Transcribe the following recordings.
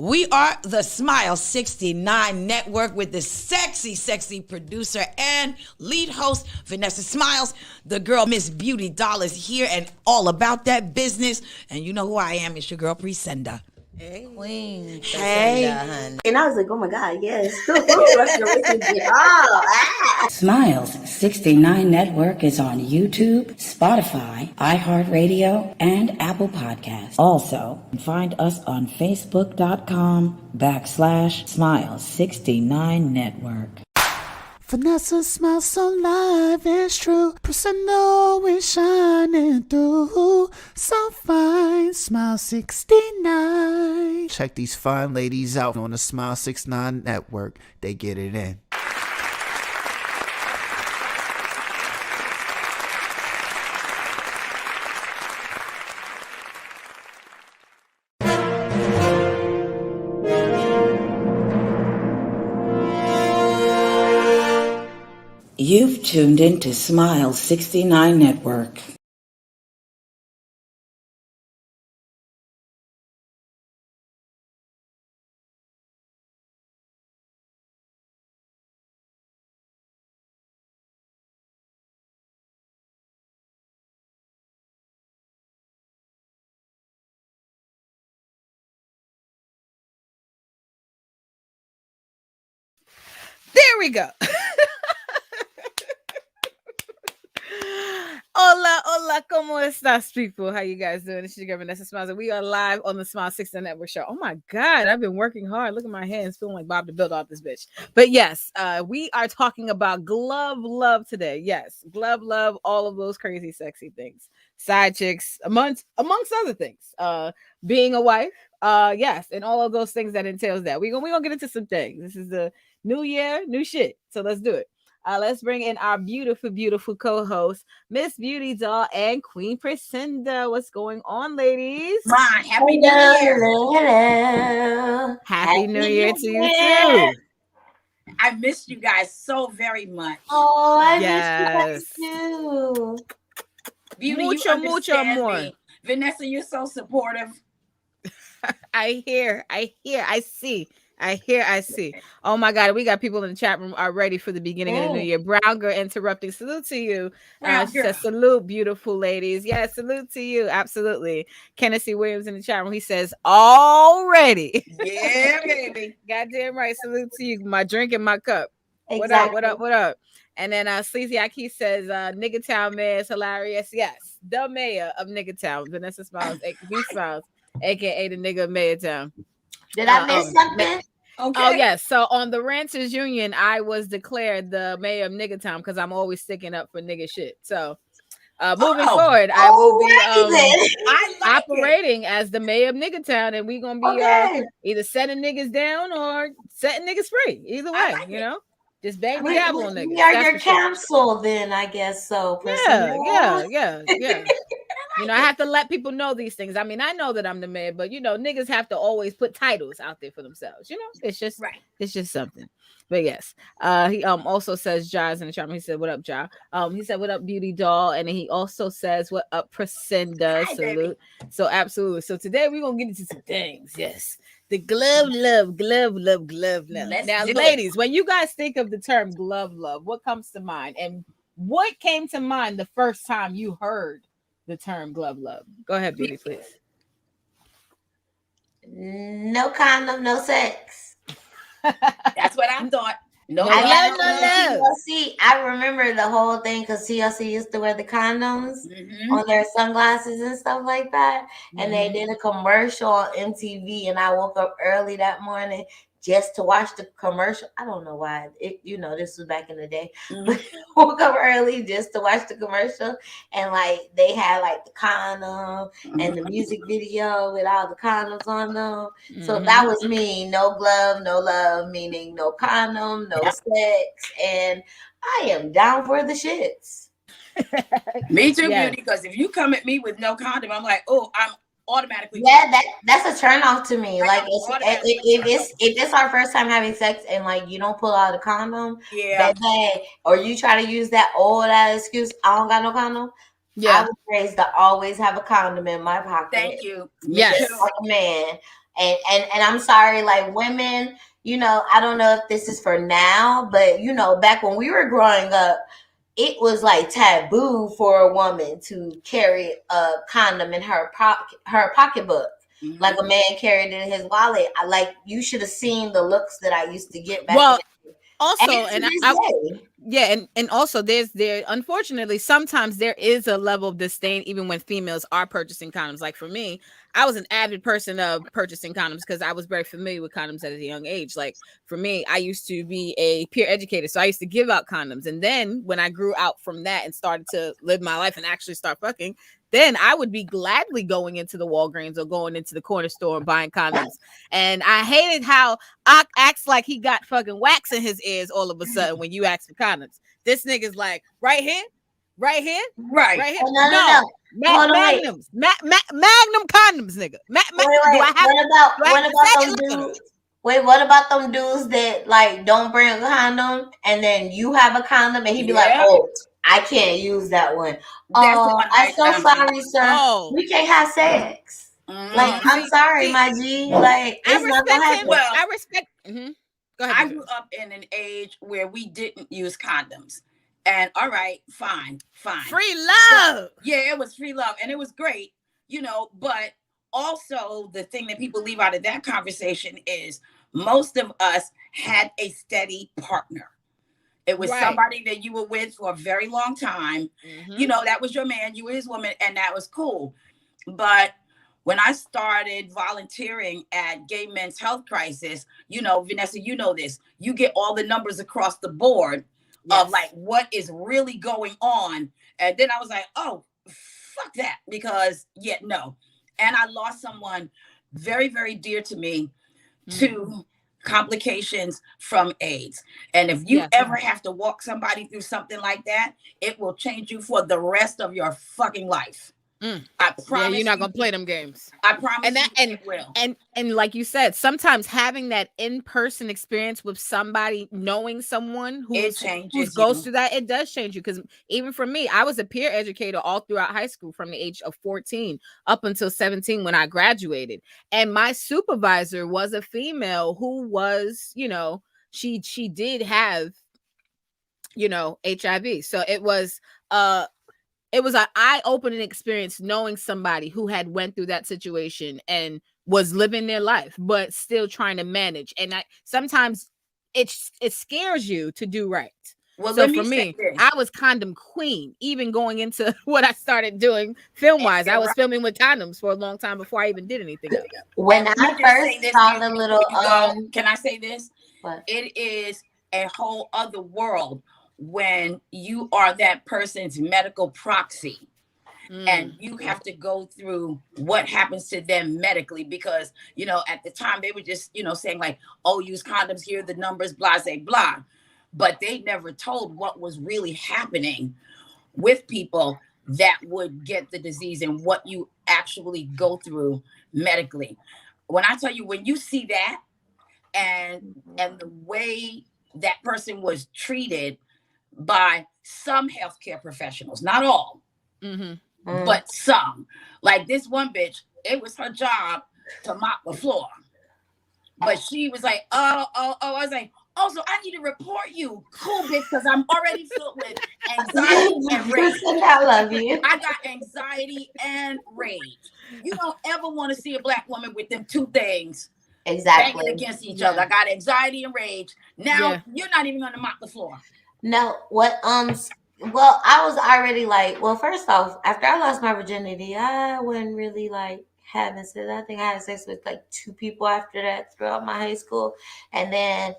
We are the Smile 69 Network with the sexy producer and lead host, Vanessa Smilez. The girl, Miss Beauty Doll, is here and all about that business. And you know who I am. It's your girl, Presenda. Hey, Queen. Hey. And I was like, oh my God, yes. Smilez 69 Network is on YouTube, Spotify, iHeartRadio, and Apple Podcasts. Also, find us on Facebook.com/Smilez 69 Network. Vanessa smiles so live, it's true. Presenda is shining through. So fine, Smile 69. Check these fine ladies out on the Smile 69 Network. They get it in. You've tuned into Smilez 69 Network. There we go. Hola, ¿cómo estás, people? How you guys doing? This is your girl, Vanessa Smilez. We are live on the Smile 69 Network show. Oh my God, I've been working hard. Look at my hands, feeling like Bob to build off this bitch. But yes, we are talking about glove love today. Yes, glove love, all of those crazy, sexy things. Side chicks, amongst other things. Being a wife, yes, and all of those things that entails that. We're gonna get into some things. This is the new year, new shit. So let's do it. Let's bring in our beautiful co-host, Miss Beauty Doll and Queen Presenda. What's going on, ladies? Come on, Happy New Year. Hello. Happy New Year to you too. I missed you guys so very much. Oh, I Yes. miss you guys too. Beauty, Mucho, you understand more. me. Vanessa, you're so supportive. I hear, I see. Oh my God, we got people in the chat room already for the beginning of the new year. Brown girl interrupting. Salute to you. She says, salute, beautiful ladies. Yeah, salute to you. Absolutely. Kennedy Williams in the chat room. He says, already. Yeah, baby. Goddamn right. Salute to you. My drink in my cup. Exactly. What up? And then Sleazy Aki says, Nigga Town Mayor is hilarious. Yes, the mayor of Nigga Town, Vanessa Smilez, aka the nigga of Mayor Town. Did I miss something? Okay. Oh yes. So on the Ranters Union, I was declared the mayor of Nigga Town because I'm always sticking up for nigga shit. So moving forward, I will be operating as the mayor of Nigga Town, and we're gonna be either setting niggas down or setting niggas free. Either way, you know. Just bang the gavel on niggas. We are your council, then I guess so. Yeah. You know, I have to let people know these things. I mean, I know that I'm the mayor, but you know, niggas have to always put titles out there for themselves. You know, it's just something. But yes, he also says Ja's in the chat. He said, "What up, Ja?" He said, "What up, Beauty Doll?" And he also says, "What up, Presenda?" Salute. Baby. So absolutely. So today we're gonna get into some things. Yes. The glove love. Now, ladies, when you guys think of the term glove love, what comes to mind? And what came to mind the first time you heard the term glove love? Go ahead, Beauty, please. No condom, no sex. That's what I thought. No love. TLC. I remember the whole thing because TLC used to wear the condoms on their sunglasses and stuff like that. And they did a commercial on MTV, and I woke up early that morning just to watch the commercial. I don't know why. This was back in the day. But woke up early just to watch the commercial. And like they had like the condom and the music video with all the condoms on them. So that was me. No glove, no love, meaning no condom, no sex. And I am down for the shits. Me too, Beauty, because if you come at me with no condom, I'm like, oh, I'm automatically. That's a turn off to me. Like if it's our first time having sex and like you don't pull out a condom, or you try to use that old ass excuse, I don't got no condom. I was raised to always have a condom in my pocket. Thank you. Yes, like a man. And I'm sorry, like women, you know, I don't know if this is for now, but you know, back when we were growing up, it was like taboo for a woman to carry a condom in her pocketbook. Mm-hmm. Like a man carried it in his wallet. You should have seen the looks that I used to get back. Well, in also, and also there unfortunately sometimes there is a level of disdain even when females are purchasing condoms. Like for me, I was an avid person of purchasing condoms because I was very familiar with condoms at a young age. Like for me, I used to be a peer educator, so I used to give out condoms. And then when I grew out from that and started to live my life and actually start fucking, then I would be gladly going into the Walgreens or going into the corner store and buying condoms. And I hated how Ock acts like he got fucking wax in his ears all of a sudden when you ask for condoms. This nigga's like, right here, right here, right here. No. Magnums, Magnum condoms, nigga. What about them dudes that like don't bring a condom and then you have a condom and he be like, oh, I can't use that one. Oh, I'm so sorry, sir. Oh. We can't have sex. Like, I'm sorry, my G. Like, it's not gonna happen. Well, I respect. Mm-hmm. Go ahead. I grew up in an age where we didn't use condoms, and all right, fine. Free love. Yeah, it was free love, and it was great, you know. But also, the thing that people leave out of that conversation is most of us had a steady partner. It was somebody that you were with for a very long time. Mm-hmm. You know, that was your man, you were his woman, and that was cool. But when I started volunteering at Gay Men's Health Crisis, you know, Vanessa, you know this, you get all the numbers across the board of like what is really going on. And then I was like, oh, fuck that, because no. And I lost someone very, very dear to me to complications from AIDS. And if you ever have to walk somebody through something like that, it will change you for the rest of your fucking life. I promise. Yeah, you're not gonna play them games. I promise. And like you said, sometimes having that in-person experience with somebody, knowing someone who goes through that, it does change you. Because even for me, I was a peer educator all throughout high school from the age of 14 up until 17 when I graduated. And my supervisor was a female who was, you know, she did have, you know, HIV. So it was an eye-opening experience knowing somebody who had went through that situation and was living their life, but still trying to manage. And sometimes it scares you to do right. Well, so for me, I was condom queen, even going into what I started doing film-wise. I was filming with condoms for a long time before I even did anything else. When I first saw the little, can I say this? What? It is a whole other world when you are that person's medical proxy and you have to go through what happens to them medically, because, you know, at the time they were just, you know, saying like, oh, use condoms, here are the numbers, blah, blah. But they never told what was really happening with people that would get the disease and what you actually go through medically. When I tell you, when you see that and the way that person was treated by some healthcare professionals, not all, but some. Like this one bitch, it was her job to mop the floor, but she was like, oh, I was like, oh, so I need to report you, cool bitch, because I'm already filled with anxiety and rage. I love you. I got anxiety and rage. You don't ever want to see a black woman with them two things banging against each other. I got anxiety and rage. Now you're not even going to mop the floor. No, well, I was already like, well, first off, after I lost my virginity, I wasn't really like having sex. I think I had sex with like 2 people after that throughout my high school. And then,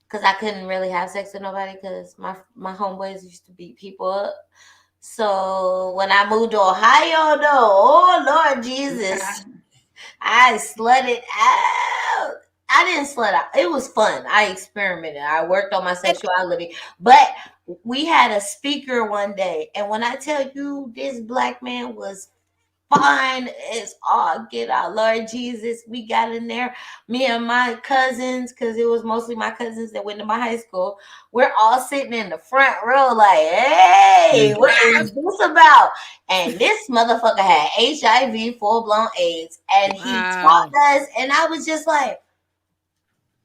because I couldn't really have sex with nobody because my homeboys used to beat people up. So when I moved to Ohio, though, oh, Lord Jesus, I slutted out. I didn't slut out. It was fun. I experimented. I worked on my sexuality. But we had a speaker one day. And when I tell you this black man was fine as all get out. Lord Jesus, we got in there. Me and my cousins, because it was mostly my cousins that went to my high school. We're all sitting in the front row, like, hey, what is this about? And this motherfucker had HIV, full-blown AIDS, and he taught us, and I was just like,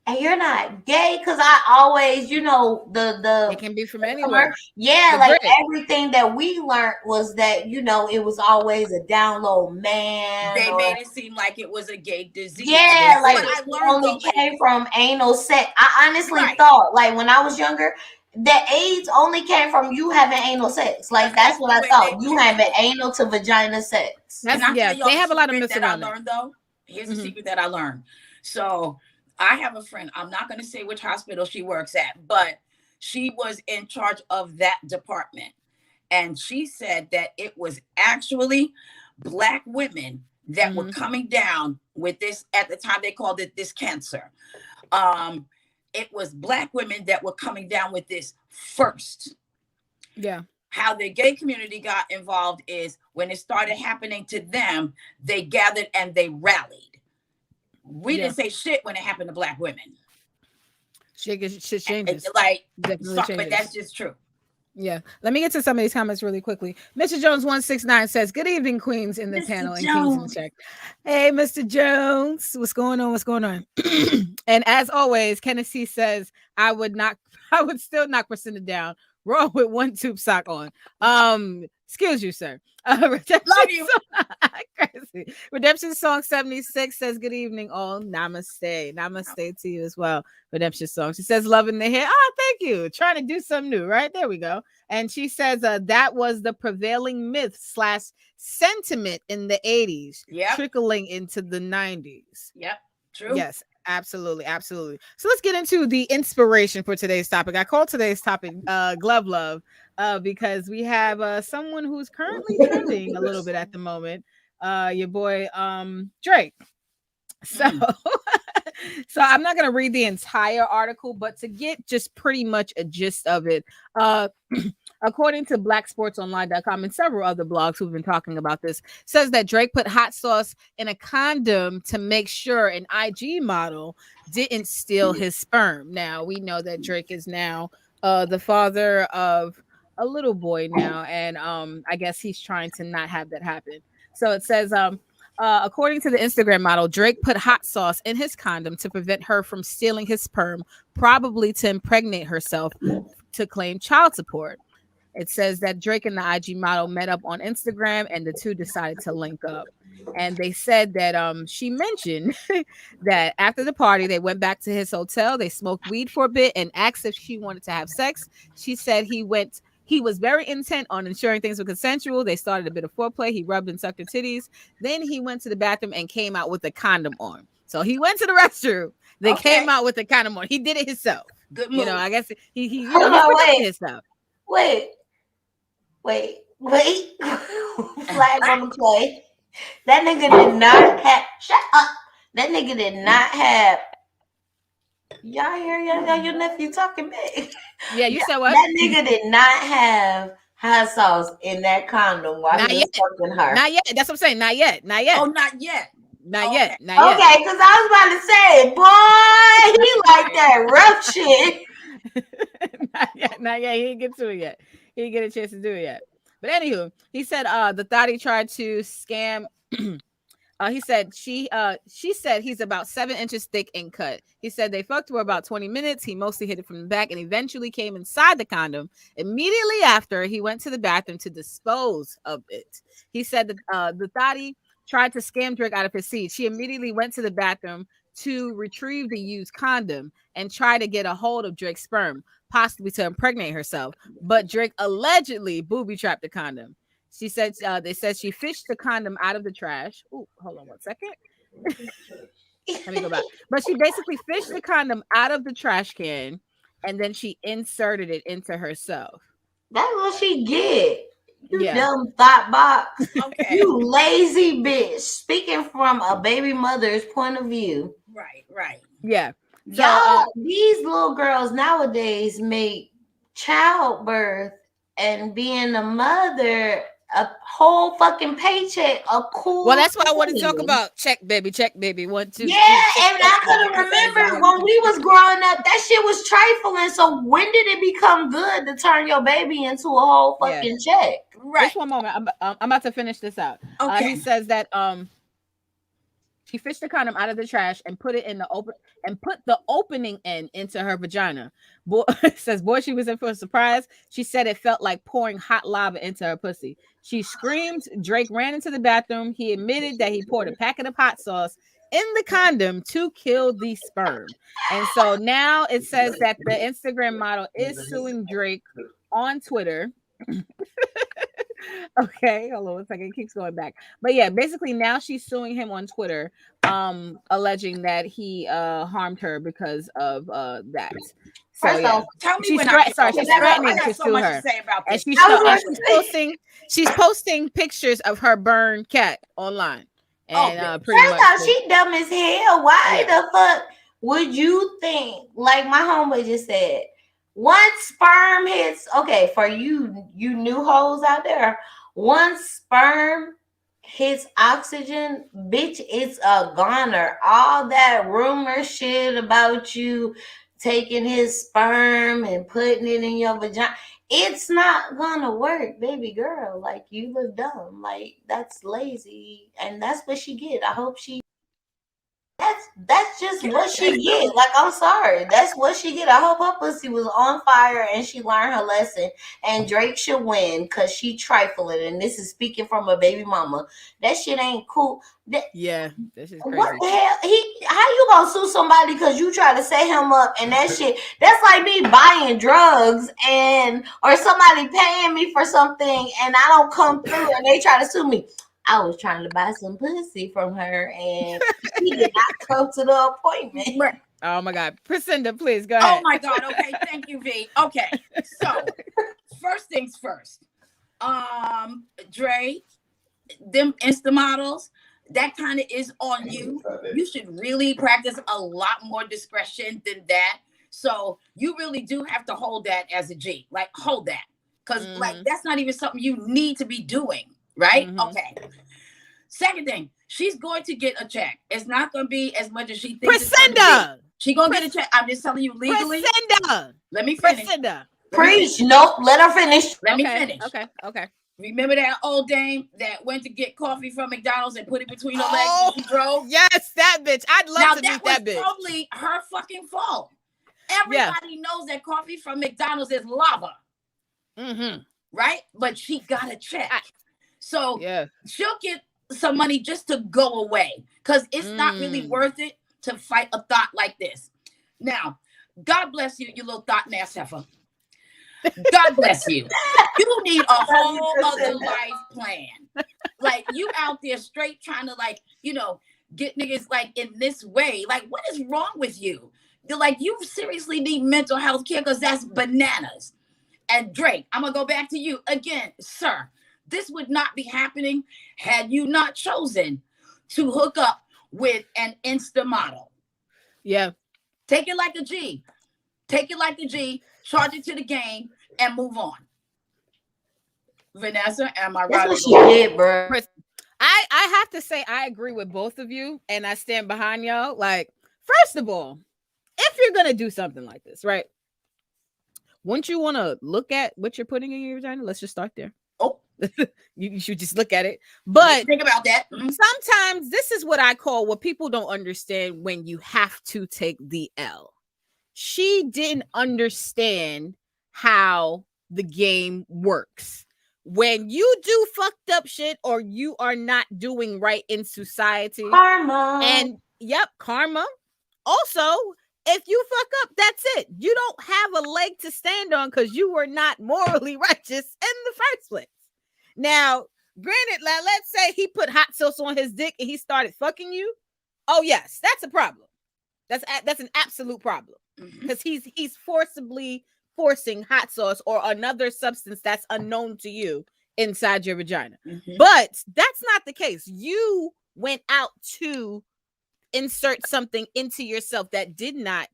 and you're not gay, because I always, it can be from anywhere. Yeah, like everything that we learned was that, it was always a down low man. They made it seem like it was a gay disease. Yeah, like it only came from anal sex. I honestly thought, like when I was younger, that AIDS only came from you having anal sex. Like that's what I thought. You having anal to vagina sex. They have a lot of myths around that. I learned though. Here's a secret that I learned. So I have a friend. I'm not going to say which hospital she works at, but she was in charge of that department. And she said that it was actually Black women that were coming down with this. At the time, they called it this cancer. It was Black women that were coming down with this first. Yeah. How the gay community got involved is when it started happening to them, they gathered and they rallied. We didn't say shit when it happened to Black women. Shit changes. Like, but that's just true. Yeah. Let me get to some of these comments really quickly. Mr. Jones 169 says, "Good evening, queens in the Mr. panel and Jones. kings in check." Hey, Mr. Jones, what's going on? What's going on? And as always, Kennedy says, I would still knock Priscilla down raw with one tube sock on. Excuse you, sir. Redemption Love you. Crazy. Redemption Song 76 says, "Good evening, all. Namaste." Namaste to you as well. Redemption Song. She says, "Loving the hair." Oh, thank you. Trying to do something new, right? There we go. And she says, that was the prevailing myth / sentiment in the 80s, trickling into the 90s. Yep. True. Yes. Absolutely. So let's get into the inspiration for today's topic. I call today's topic glove love because we have someone who's currently trending a little bit at the moment. Your boy Drake. So so I'm not going to read the entire article, but to get just pretty much a gist of it, according to blacksportsonline.com and several other blogs who've been talking about this, says that Drake put hot sauce in a condom to make sure an IG model didn't steal his sperm. Now, we know that Drake is now the father of a little boy now, and I guess he's trying to not have that happen. So it says, according to the Instagram model, Drake put hot sauce in his condom to prevent her from stealing his sperm, probably to impregnate herself to claim child support. It says that Drake and the IG model met up on Instagram and the two decided to link up. And they said that she mentioned that after the party, they went back to his hotel. They smoked weed for a bit and asked if she wanted to have sex. She said he was very intent on ensuring things were consensual. They started a bit of foreplay. He rubbed and sucked her titties. Then he went to the bathroom and came out with a condom on. So he went to the restroom. They came out with the condom on. He did it himself. Good move. I guess he himself. Wait. Flag on the play. That nigga did not have. Shut up. That nigga did not have. Y'all hear your nephew talking big. Yeah, you said what? That nigga did not have hot sauce in that condom while he was fucking her. Not yet. That's what I'm saying. Not yet. Oh, not yet. Not yet. Okay, because I was about to say, boy, he like that rough shit. Not yet. He didn't get to it yet. He didn't get a chance to do it yet. But anywho, he said the thotty tried to scam. He said she said he's about 7 inches thick and cut. He said they fucked for about 20 minutes. He mostly hit it from the back and eventually came inside the condom. Immediately after, he went to the bathroom to dispose of it. He said that the thotty tried to scam Drake out of his seat. She immediately went to the bathroom to retrieve the used condom and try to get a hold of Drake's sperm, possibly to impregnate herself. But Drake allegedly booby-trapped the condom. She said they said she fished the condom out of the trash. Oh, hold on 1 second. Let me go back. But she basically fished the condom out of the trash can and then she inserted it into herself. That's what she get. You dumb thought box. Okay. You lazy bitch. Speaking from a baby mother's point of view. Right. Yeah. So, y'all, these little girls nowadays make childbirth and being a mother a whole fucking paycheck, a cool. Well, that's why I want to talk about check, baby. 1, 2. Yeah, and I couldn't remember when we was growing up. That shit was trifling. So when did it become good to turn your baby into a whole fucking check? Right. Just one moment. I'm about to finish this out. Okay. He says that she fished the condom out of the trash and put it in the open and put the opening end into her vagina. Boy says, boy, she was in for a surprise. She said it felt like pouring hot lava into her pussy. She screamed. Drake ran into the bathroom. He admitted that he poured a packet of hot sauce in the condom to kill the sperm. And so now it says that the Instagram model is suing Drake on Twitter. Okay, hold on 1 second. It keeps going back. But yeah, basically now she's suing him on Twitter, alleging that he harmed her because of that. So yeah. Tell me she's when she's threatening to sue her. And she's posting pictures of her burned cat online. And first off, she dumb as hell. Why the fuck would you think, like my homeboy just said, once sperm hits, okay, for you new hoes out there, once sperm hits oxygen, bitch, it's a goner. All that rumor shit about you taking his sperm and putting it in your vagina, it's not gonna work, baby girl. Like, you look dumb. Like, that's lazy, and that's what she get. I hope she. That's just what she get. Like, I'm sorry. That's what she get. I hope her pussy was on fire and she learned her lesson. And Drake should win because she trifling. And this is speaking from a baby mama. That shit ain't cool. This is crazy. What the hell? How you gonna sue somebody because you try to set him up and that shit? That's like me buying drugs or somebody paying me for something and I don't come through and they try to sue me. I was trying to buy some pussy from her and she did not come to the appointment. Oh my God. Priscinda, please go ahead. Oh my God. Okay. Thank you, V. Okay. So first things first. Dre, them Insta models, that kind of is on you. You should really practice a lot more discretion than that. So you really do have to hold that as a G. Like, hold that. Because like that's not even something you need to be doing. Right? Okay. Second thing, she's going to get a check. It's not going to be as much as she thinks. Priscinda! She's going to get a check. I'm just telling you legally. Priscinda! Let me finish. Preach. Nope. Let her finish. Let me finish. Okay. Remember that old dame that went to get coffee from McDonald's and put it between her legs when she drove? Yes, that bitch. I'd love to meet that bitch. That was probably her fucking fault. Everybody knows that coffee from McDonald's is lava. Right? But she got a check. So she'll get some money just to go away because it's not really worth it to fight a thought like this. Now, God bless you, you little thought ass heifer. God bless you. You need a whole other life plan. Like, you out there straight trying to, like, you know, get niggas like in this way. Like, what is wrong with you? You're like, you seriously need mental health care because that's bananas. And Drake, I'm gonna go back to you again, sir. This would not be happening had you not chosen to hook up with an Insta model. Yeah. Take it like a G. Take it like a G, charge it to the game, and move on. Vanessa, am I right? That's what she did, bro. I have to say I agree with both of you, and I stand behind y'all. Like, first of all, if you're gonna do something like this, right? Wouldn't you want to look at what you're putting in your vagina? Let's just start there. Oh. You should just look at it. But think about that. Sometimes this is what I call what people don't understand when you have to take the L. She didn't understand how the game works. When you do fucked up shit or you are not doing right in society. Karma. And karma. Also, if you fuck up, that's it. You don't have a leg to stand on because you were not morally righteous in the first place. Now, granted, let's say he put hot sauce on his dick and he started fucking you. Oh, yes, that's a problem. That's an absolute problem because he's forcing hot sauce or another substance that's unknown to you inside your vagina. But that's not the case. You went out to insert something into yourself that did not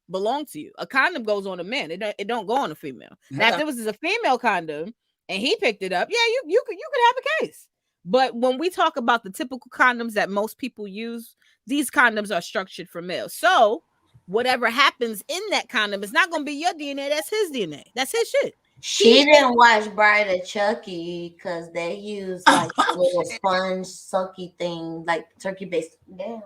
belong to you. A condom goes on a man. It don't go on a female. Now, if there was a female condom, and he picked it up, yeah, you could have a case. But when we talk about the typical condoms that most people use, these condoms are structured for males. So whatever happens in that condom is not going to be your DNA. That's his DNA. That's his shit. She didn't watch Bride of Chucky because they use like a little sponge sucky thing, like turkey baster. Damn,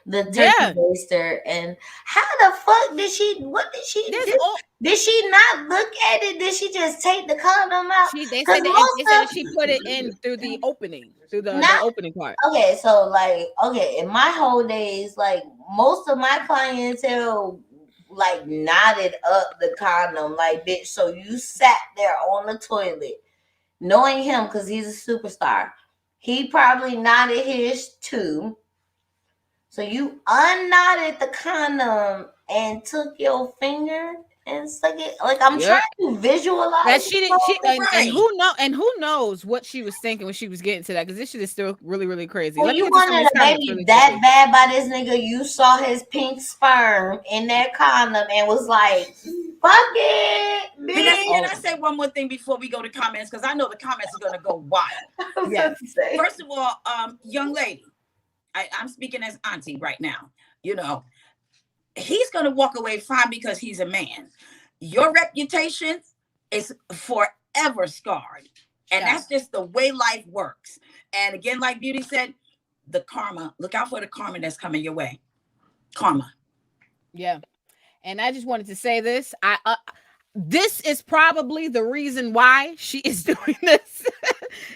the turkey baster. And how the fuck did she? What did she do? Did she not look at it? Did she just take the condom out? They said that she put it in through the opening, through the opening part. Okay, so like, in my whole days, like most of my clientele like knotted up the condom, like, bitch. So you sat there on the toilet, knowing him because he's a superstar. He probably knotted his too. So you unknotted the condom and took your finger and stuck it. Like, I'm trying to visualize that she didn't. And who knows what she was thinking when she was getting to that? Because this shit is still really, really crazy. Well, you wanted a baby really that bad by this nigga. You saw his pink sperm in that condom and was like, "Fuck it, bitch." Can I say one more thing before we go to comments? Because I know the comments are gonna go wild. Yes. First of all, young lady, I'm speaking as auntie right now. You know, he's gonna walk away fine because he's a man. Your reputation is forever scarred, and that's just the way life works. And again, like Beauty said, the karma. Look out for the karma that's coming your way. Karma. Yeah. And I just wanted to say this. This is probably the reason why she is doing this.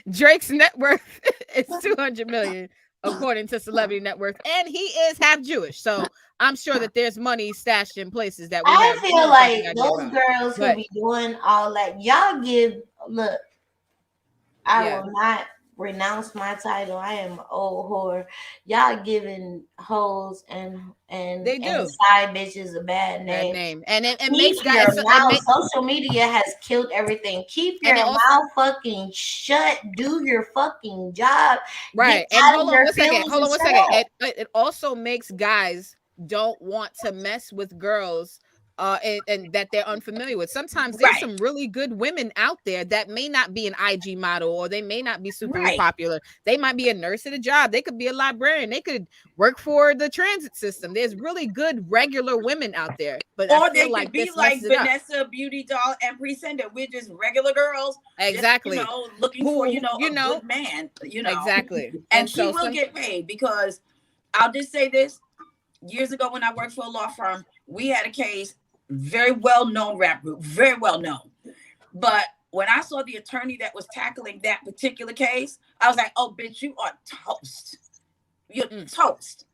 Drake's net worth is $200 million, according to Celebrity Net Worth, and he is half Jewish. So I'm sure that there's money stashed in places that I feel like those girls who be doing all that. Y'all look. I will not renounce my title. I am an old whore. Y'all giving hoes and they do. And side bitches a bad name. And it makes guys. Social media has killed everything. Keep your mouth fucking shut. Do your fucking job. Right. And hold on one second. It also makes guys don't want to mess with girls and that they're unfamiliar with. Sometimes there's some really good women out there that may not be an IG model, or they may not be super popular. They might be a nurse at a job. They could be a librarian. They could work for the transit system. There's really good regular women out there. But or they could be like Vanessa, Beauty Doll, and Presender. We're just regular girls. Exactly. Just, looking for, a good man. Exactly. And she will get paid, because I'll just say this. Years ago, when I worked for a law firm, we had a case, very well-known rap group, very well-known. But when I saw the attorney that was tackling that particular case, I was like, oh, bitch, you are toast. You're toast.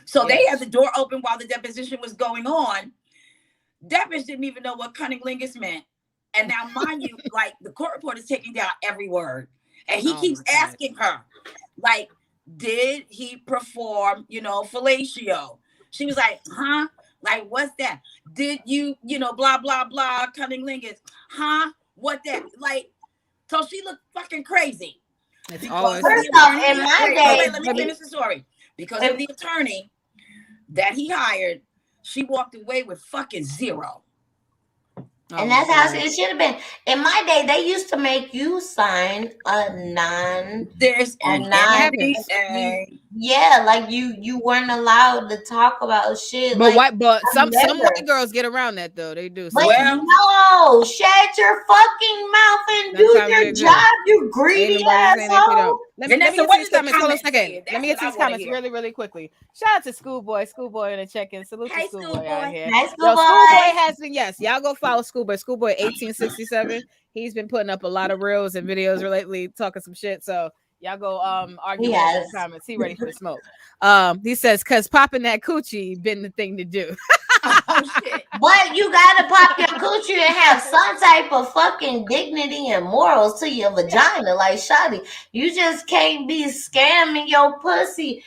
So they had the door open while the deposition was going on. That bitch didn't even know what cunnilingus meant. And now, mind you, like, the court reporter is taking down every word. And he keeps asking her, like, did he perform, fellatio? She was like, huh? Like, what's that? Did you, blah, blah, blah, cunnilingus? Huh? What that? Like, so she looked fucking crazy. First off, in my day, let me finish the story. Because of the attorney that he hired, she walked away with fucking zero. And that's how it should have been. In my day, they used to make you sign a non. Yeah, like you weren't allowed to talk about shit. But some white girls get around that though. They do. But no, shut your fucking mouth and do your job. You greedy asshole. Let me get to these comments. Hold on a second. Let me get to these comments really, really quickly. Shout out to Schoolboy in the check-in. Salute to Schoolboy out here. Hi, Schoolboy. Schoolboy has been, y'all go follow Schoolboy. Schoolboy 1867. He's been putting up a lot of reels and videos lately, talking some shit. So y'all go argue in the comments. He ready for the smoke. He says, cause popping that coochie been the thing to do. Oh, shit. But you gotta pop your coochie and have some type of fucking dignity and morals to your vagina, like shawty. You just can't be scamming your pussy.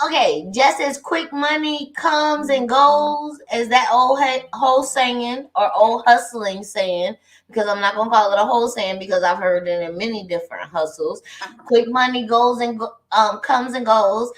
Okay, just as quick money comes and goes as that old whole saying or old hustling saying, because I'm not gonna call it a whole saying because I've heard it in many different hustles. Quick money goes and comes and goes.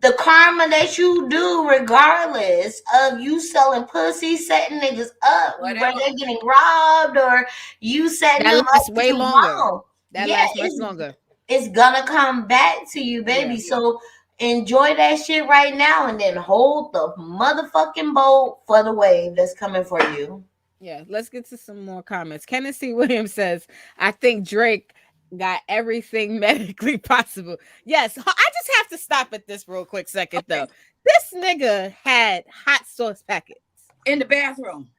the karma that you do, regardless of you selling pussy, setting niggas up, whether they're getting robbed or you setting that them lasts up way longer. wrong. That lasts much longer. It's gonna come back to you, baby. Yeah. So enjoy that shit right now, and then hold the motherfucking boat for the wave that's coming for you. Yeah, let's get to some more comments. Kenneth C. Williams says, "I think Drake got everything medically possible." Yes, I just have to stop at this real quick second though. This nigga had hot sauce packets in the bathroom.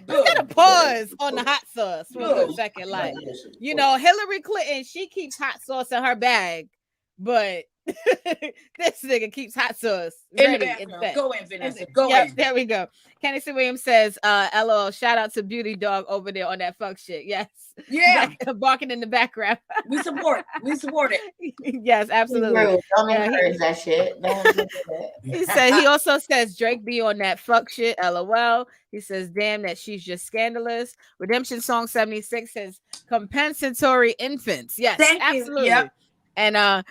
I'm gonna pause on the hot sauce for a good second. Like, you know, Hillary Clinton, she keeps hot sauce in her bag, but this nigga keeps hot sauce in the bathroom. Go in, Vanessa. Go in. There we go. Kenny C. Williams says, LOL, shout out to Beauty Dog over there on that fuck shit. Yes. Yeah. Barking in the background. We support it. Yes, absolutely. Don't encourage that shit. Don't do that. He said, he also says Drake be on that fuck shit. LOL. He says, damn, that she's just scandalous. Redemption Song 76 says compensatory infants. Yes, thank absolutely. You. Yep. And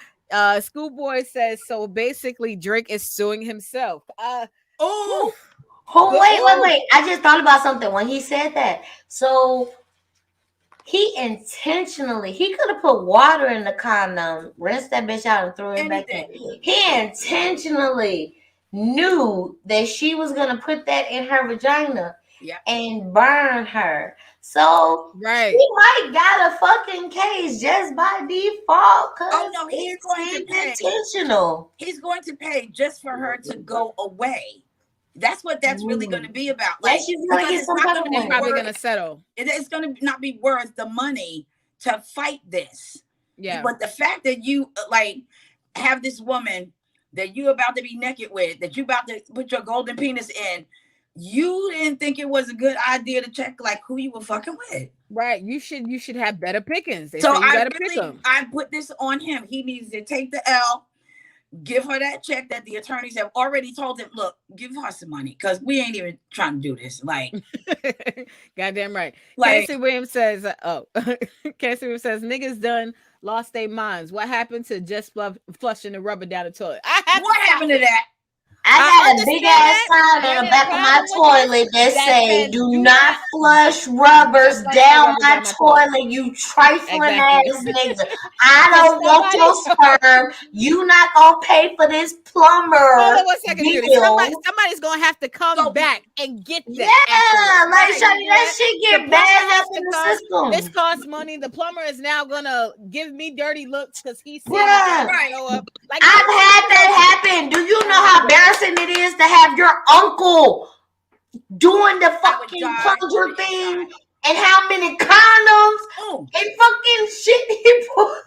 Schoolboy says, so basically Drake is suing himself. Wait. I just thought about something when he said that. So he could have put water in the condom, rinsed that bitch out and threw it back in. He intentionally knew that she was going to put that in her vagina and burn her. So he might got a fucking case just by default. Oh no, he's going to pay. Intentional. He's going to pay just for her to go away. That's what that's really going to be about. Like, she's going to get some kind of money. Probably going to settle. It's going to not be worth the money to fight this. Yeah. But the fact that you like have this woman that you about to be naked with, that you about to put your golden penis in, you didn't think it was a good idea to check like who you were fucking with. Right. You should have better pickings. So I put this on him. He needs to take the L. Give her that check that the attorneys have already told him, look, give her some money because we ain't even trying to do this. Like, goddamn right. Like, Casey Williams says, Casey Williams says, niggas done lost their minds. What happened to just flushing the rubber down the toilet? What happened to that? I got a big ass sign on the back of my toilet that say, do not flush rubbers down my toilet, you trifling ass nigga. I don't want your sperm. You not gonna pay for this plumber. Hold on 1 second, Judy. Somebody's gonna have to come back and get that. Yeah, like that shit get bad up in the system. This costs money. The plumber is now gonna give me dirty looks because he's saying I've had that happen. Do you know how embarrassing it is to have your uncle doing the fucking plunger thing and how many condoms and fucking shit he put?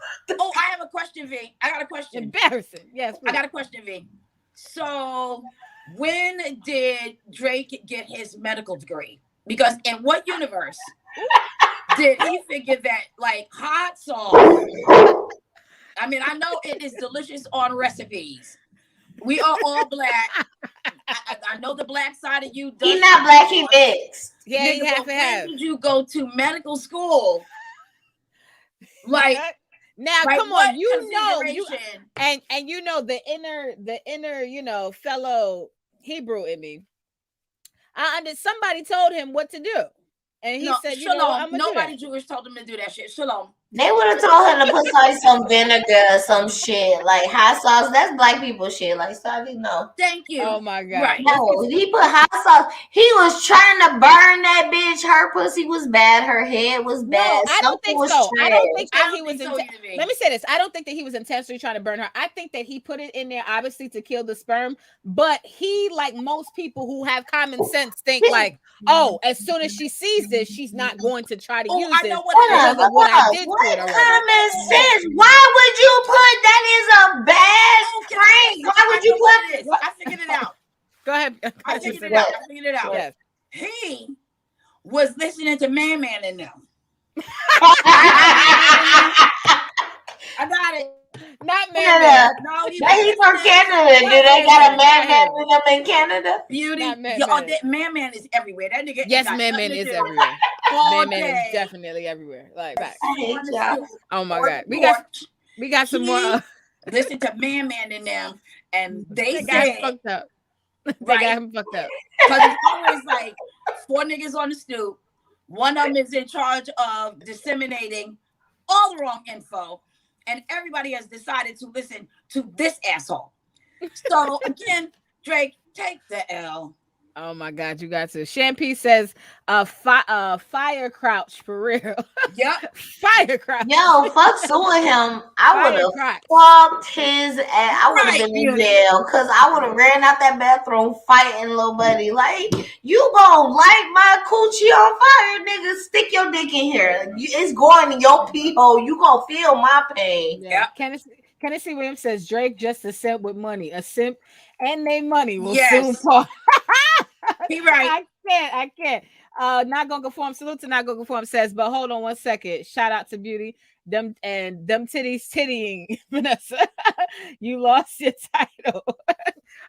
I have a question, V. I got a question. Embarrassing. Yes, please. I got a question, V. So when did Drake get his medical degree? Because in what universe did he figure that like hot sauce? I mean, I know it is delicious on recipes. We are all black. I know the black side of you. He's not black, he mixed. Yeah, you have to have. Did you go to medical school? Like now, come on, you know, and you know the inner, you know, fellow Hebrew in me. Somebody told him what to do, and he said, "You know, I'm gonna nobody Jewish told him to do that shit." Shalom. They would have told him to put like some vinegar or some shit, like hot sauce. That's black people shit. Like, sorry, no. Thank you. Oh my god. Right. No, he put hot sauce. He was trying to burn that bitch. Her pussy was bad. Her head was bad. No, I don't think so. Trash. I don't think that he was. Let me say this. I don't think that he was intentionally trying to burn her. I think that he put it in there obviously to kill the sperm. But he, like most people who have common sense, think like, oh, as soon as she sees this, she's not going to try to use it because of what I did. What common sense? Why would you put that is a bad prank? Why would you put this? I figured it out. Go ahead. I figured it out. Yes. He was listening to Man in them. I got it. Not Man. No, he's from Canada. Do they got a Man with them in Canada? Beauty. Man is everywhere. That nigga. Yes, Man is everywhere. Man is definitely everywhere. Like, I hate y'all. oh my god, we got We got some more. Listen to Man and them, and they got said, fucked up. They right? got him fucked up. Because it's always like 4 niggas on the stoop. One of them is in charge of disseminating all the wrong info, and everybody has decided to listen to this asshole. So again, Drake, take the L. Oh my God, you got to. Shampoo says, fire crouch for real. Yep. Fire crouch. Yo, fuck suing him. I would have fucked his ass. I would have been in jail because I would have ran out that bathroom fighting little buddy. Like, you gonna light my coochie on fire, nigga. Stick your dick in here. It's going in your pee hole. You gonna feel my pain. Yeah. Kennedy Williams says, Drake just a simp with money. A simp and they money will soon part. Be right. I can't. Not gonna conform. Salute to Not Gonna Conform says, but hold on one second. Shout out to Beauty. Them titties tittying, Vanessa. You lost your title.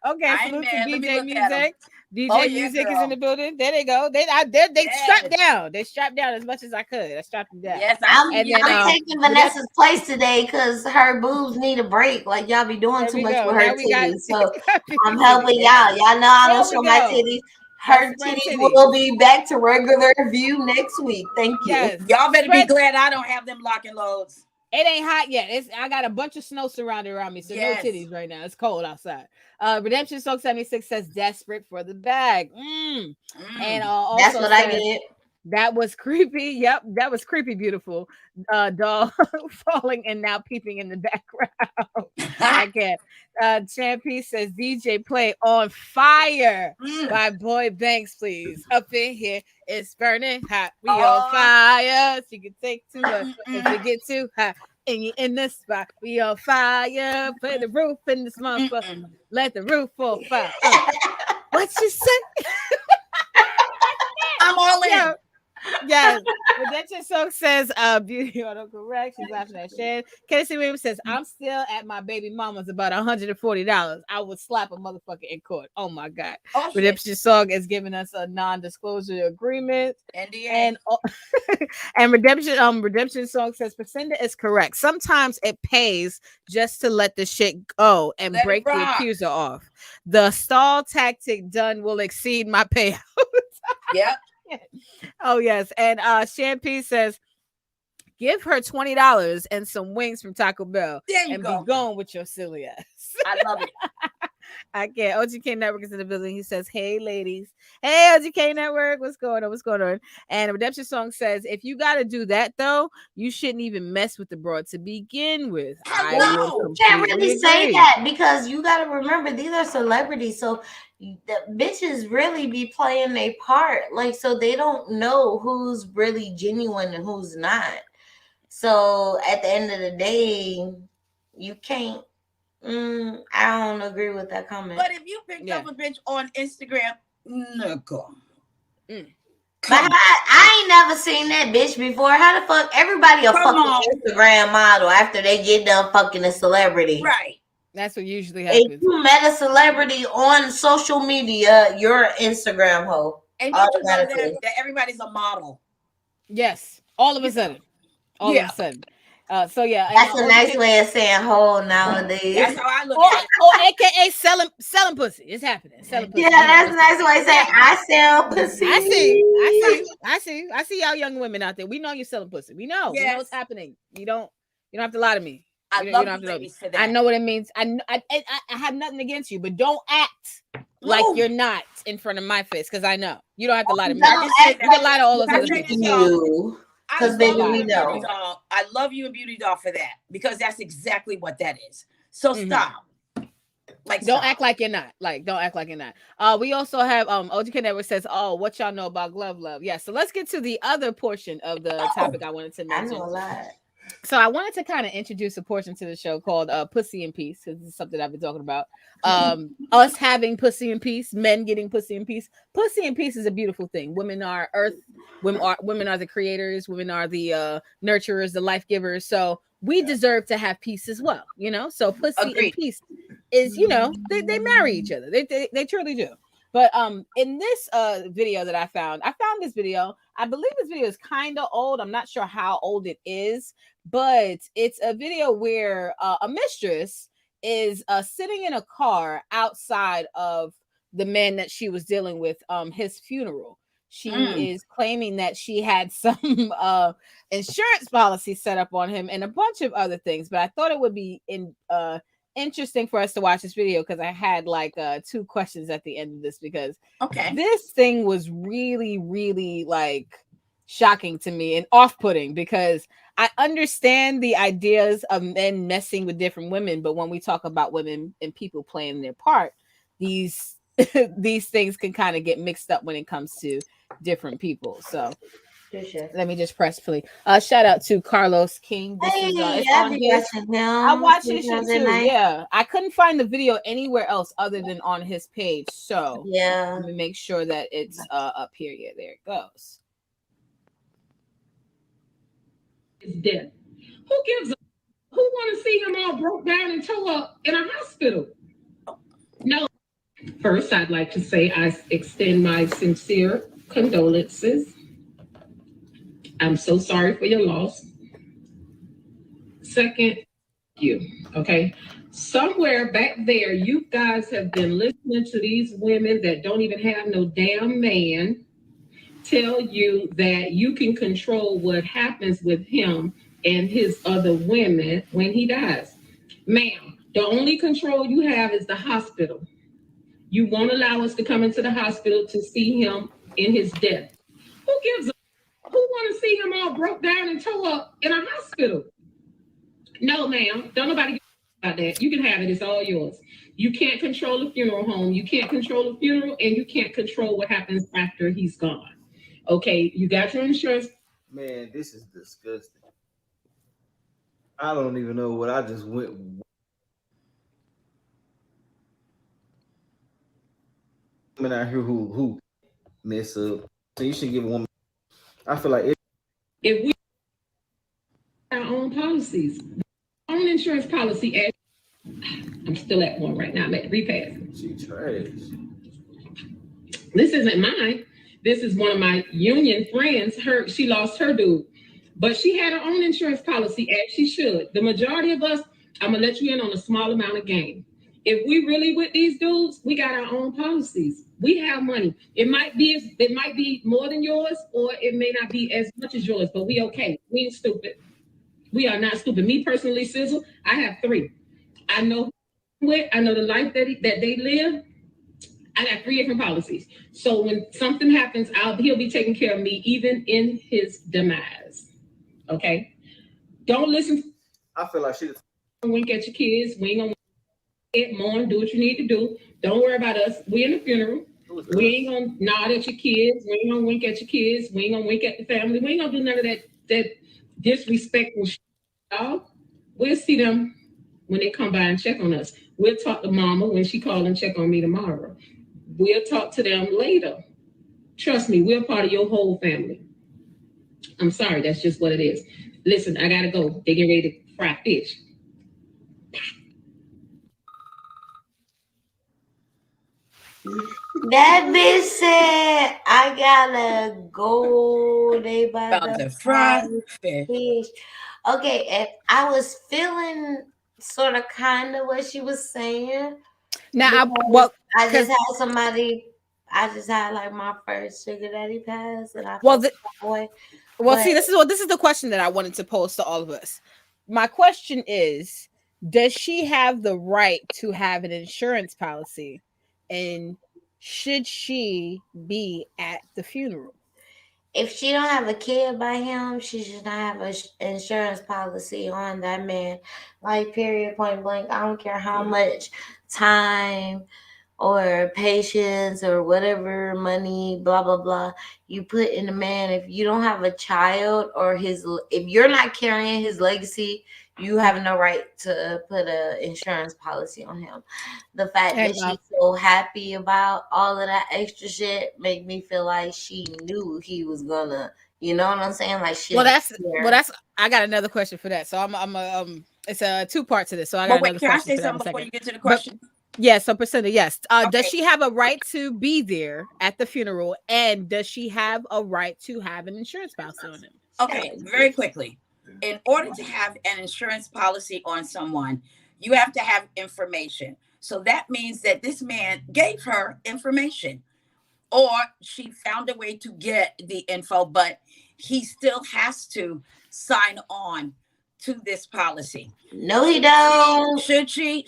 Okay, salute to DJ Music. DJ Music is in the building. There they go. They strapped down. They strapped down as much as I could. I strapped them down. Yes, I'm taking Vanessa's place today because her boobs need a break. Like y'all be doing too much with her titties. So I'm helping y'all. Y'all know I don't show my titties. Her titties will be back to regular view next week. Thank you. Yes. Y'all better be glad I don't have them lock and loads. It ain't hot yet. I got a bunch of snow surrounded around me, so no titties right now. It's cold outside. Redemption Song 76 says desperate for the bag. And also that's what I get. That was creepy. Yep, that was creepy. Beautiful doll falling and now peeping in the background. I can't. Champy says DJ play On Fire by Boy Banks, please. Up in here, it's burning hot. We on fire. So you can take too much if you get too hot. And you in the spot, we on fire. Play the roof in this motherfucker. Let the roof fall fire. What you say? I'm all in. Yeah. Yes, Redemption Song says, beauty autocorrect. She's laughing at Shan. Kennedy Williams says, I'm still at my baby mama's about $140. I would slap a motherfucker in court. Oh my God. Redemption Song is giving us a non-disclosure agreement. NDA. And Redemption Song says, Priscinda is correct. Sometimes it pays just to let the shit go and break the accuser off. The stall tactic done will exceed my payout. Yep. Oh yes, and Shampoo says, give her $20 and some wings from Taco Bell and be going with your silly ass. I love it. I can't. OGK Network is in the building. He says, hey ladies. Hey OGK Network, what's going on? What's going on? And Redemption Song says, if you got to do that though, you shouldn't even mess with the broad to begin with. I can't really say that because you got to remember these are celebrities, so the bitches really be playing their part, like, so they don't know who's really genuine and who's not. So at the end of the day, you can't. I don't agree with that comment. But if you picked up a bitch on Instagram, nigga. But I ain't never seen that bitch before. How the fuck everybody a fucking Instagram model after they get done fucking a celebrity? Right. That's what usually happens. If you met a celebrity on social media, you're an Instagram hoe. And don't you know that everybody's a model? Yes. All of a sudden. All of a sudden. So yeah, that's a nice way of saying hoe nowadays. That's how I look at it. Or AKA selling pussy. It's happening. Selling pussy. Yeah, that's a nice way of saying I sell pussy. I see y'all young women out there. We know you're selling pussy. We know. We know what's happening. You don't have to lie to me. I love you ladies for that. I know what it means. I have nothing against you, but don't act like you're not in front of my face because I know you don't have to lie to me. You can lie to all those other people. Because baby, we know. I love you and Beauty Doll for that because that's exactly what that is. So stop. Don't act like you're not. Don't act like you're not. We also have OGK Network says, oh, what y'all know about glove love? Yeah. So let's get to the other portion of the topic I wanted to mention. I know a lot. So I wanted to kind of introduce a portion to the show called Pussy in Peace, because this is something I've been talking about. Us having pussy in peace, men getting pussy in peace. Pussy in peace is a beautiful thing. Women are earth, women are the creators, women are the nurturers, the life givers. So we deserve to have peace as well, you know? So pussy and peace is, you know, they marry each other. They truly do. But in this video that I found this video. I believe this video is kind of old. I'm not sure how old it is, but it's a video where a mistress is sitting in a car outside of the man that she was dealing with his funeral. She is claiming that she had some insurance policy set up on him and a bunch of other things. But I thought it would be interesting for us to watch this video because I had like 2 questions at the end of this because this thing was really, really like shocking to me and off-putting because I understand the ideas of men messing with different women, but when we talk about women and people playing their part, these things can kind of get mixed up when it comes to different people. So let me just press play. Shout out to Carlos King. This is on his. I watched his shit too. Yeah, I couldn't find the video anywhere else other than on his page. So let me make sure that it's up here. Yeah, there it goes. Is dead. Who want to see him all broke down and toe up in a hospital? No. First, I'd like to say I extend my sincere condolences. I'm so sorry for your loss. Second, you, okay? Somewhere back there, you guys have been listening to these women that don't even have no damn man tell you that you can control what happens with him and his other women when he dies. Ma'am, the only control you have is the hospital. You won't allow us to come into the hospital to see him in his death. Who want to see him all broke down and toe up in a hospital? No, ma'am. Don't nobody about that. You can have it. It's all yours. You can't control a funeral home. You can't control a funeral, and you can't control what happens after he's gone. Okay, you got your insurance. Man, this is disgusting. I don't even know what I just went. Women out here who mess up. So you should give a woman. I feel like if we have our own policies, our own insurance policy. I'm still at one right now. I'm at repass. She trash. This isn't mine. This is one of my union friends. She lost her dude, but she had her own insurance policy as she should. The majority of us, I'm gonna let you in on a small amount of game. If we really with these dudes, we got our own policies. We have money. It might be more than yours, or it may not be as much as yours, but we okay. We ain't stupid. We are not stupid. Me personally, Sizzle, I have 3. I know the life that they live. I got 3 different policies. So when something happens, he'll be taking care of me, even in his demise. Okay? Don't listen. I feel like she wink at your kids. We ain't gonna get mourn, do what you need to do. Don't worry about us. We in the funeral. We ain't gonna nod at your kids. We ain't gonna wink at your kids. We ain't gonna wink at the family. We ain't gonna do none of that disrespectful shit, y'all. We'll see them when they come by and check on us. We'll talk to mama when she call and check on me tomorrow. We'll talk to them later. Trust me, we're part of your whole family. I'm sorry, that's just what it is. Listen, I gotta go. They get ready to fry fish. That bitch said, I gotta go. They about to fry fish. Okay, and I was feeling sort of kind of what she was saying. Now, I just had like my first sugar daddy pass, and I see, this is the question that I wanted to pose to all of us. My question is, does she have the right to have an insurance policy, and should she be at the funeral? If she don't have a kid by him, she should not have an insurance policy on that man. Like, period, point blank. I don't care how much time or patience or whatever money, blah, blah, blah, you put in a man. If you don't have a child or if you're not carrying his legacy, you have no right to put an insurance policy on him. The fact that she's so happy about all of that extra shit make me feel like she knew he was gonna, you know what I'm saying? Like, shit. I got another question for that. So I'm it's a 2 parts to this. So I got another can question. I say something before you get to the question? Yes, so Priscilla, yes. Okay. Does she have a right to be there at the funeral? And does she have a right to have an insurance policy on him? Okay, very quickly. In order to have an insurance policy on someone, you have to have information. So that means that this man gave her information, or she found a way to get the info, but he still has to sign on to this policy. No, he don't. Should she?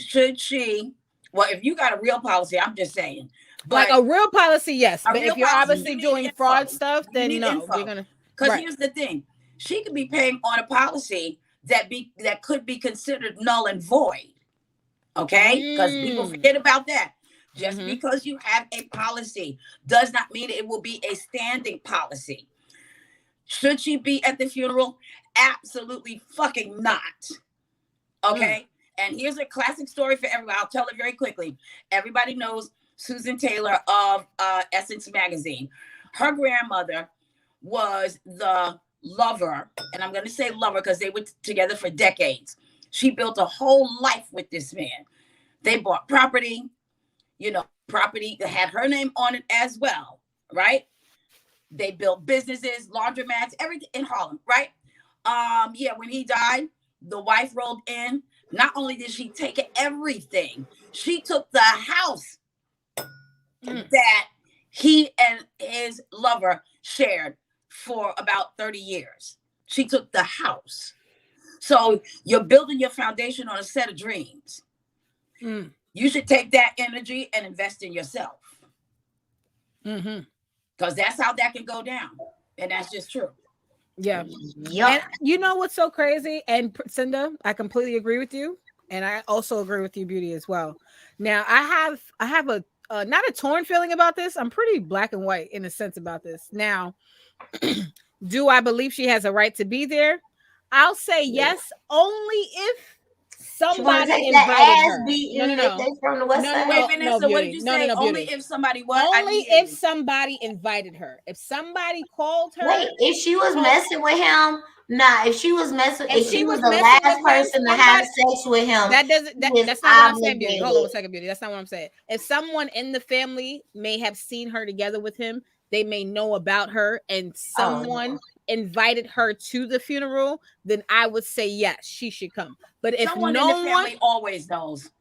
Well, if you got a real policy, I'm just saying. But like a real policy, yes. But if you're policy, obviously doing fraud stuff, then no, you're gonna. Because here's the thing: she could be paying on a policy that could be considered null and void. Okay, because people forget about that. Just because you have a policy does not mean it will be a standing policy. Should she be at the funeral? Absolutely fucking not. Okay. And here's a classic story for everyone. I'll tell it very quickly. Everybody knows Susan Taylor of Essence Magazine. Her grandmother was the lover, and I'm going to say lover because they were together for decades. She built a whole life with this man. They bought property, property that had her name on it as well, right? They built businesses, laundromats, everything in Harlem, right? When he died, the wife rolled in. Not only did she take everything, she took the house that he and his lover shared for about 30 years. She took the house. So you're building your foundation on a set of dreams. You should take that energy and invest in yourself. Because that's how that can go down. And that's just true. Yeah. And you know what's so crazy? And Cinda, I completely agree with you. And I also agree with you, Beauty, as well. Now, I have a not a torn feeling about this. I'm pretty black and white in a sense about this. Now, do I believe she has a right to be there? I'll say yes, only if somebody invited her. No, what did you say? Only if somebody what? Only if somebody invited her. If somebody called her. Wait, if she was messing with him, nah. If she was messing, if she was the last person to have sex with him, that's not what I'm saying, Beauty. Hold on a second, Beauty. That's not what I'm saying. If someone in the family may have seen her together with him, they may know about her, and someone invited her to the funeral, then I would say yes, she should come. But if someone in the family always knows,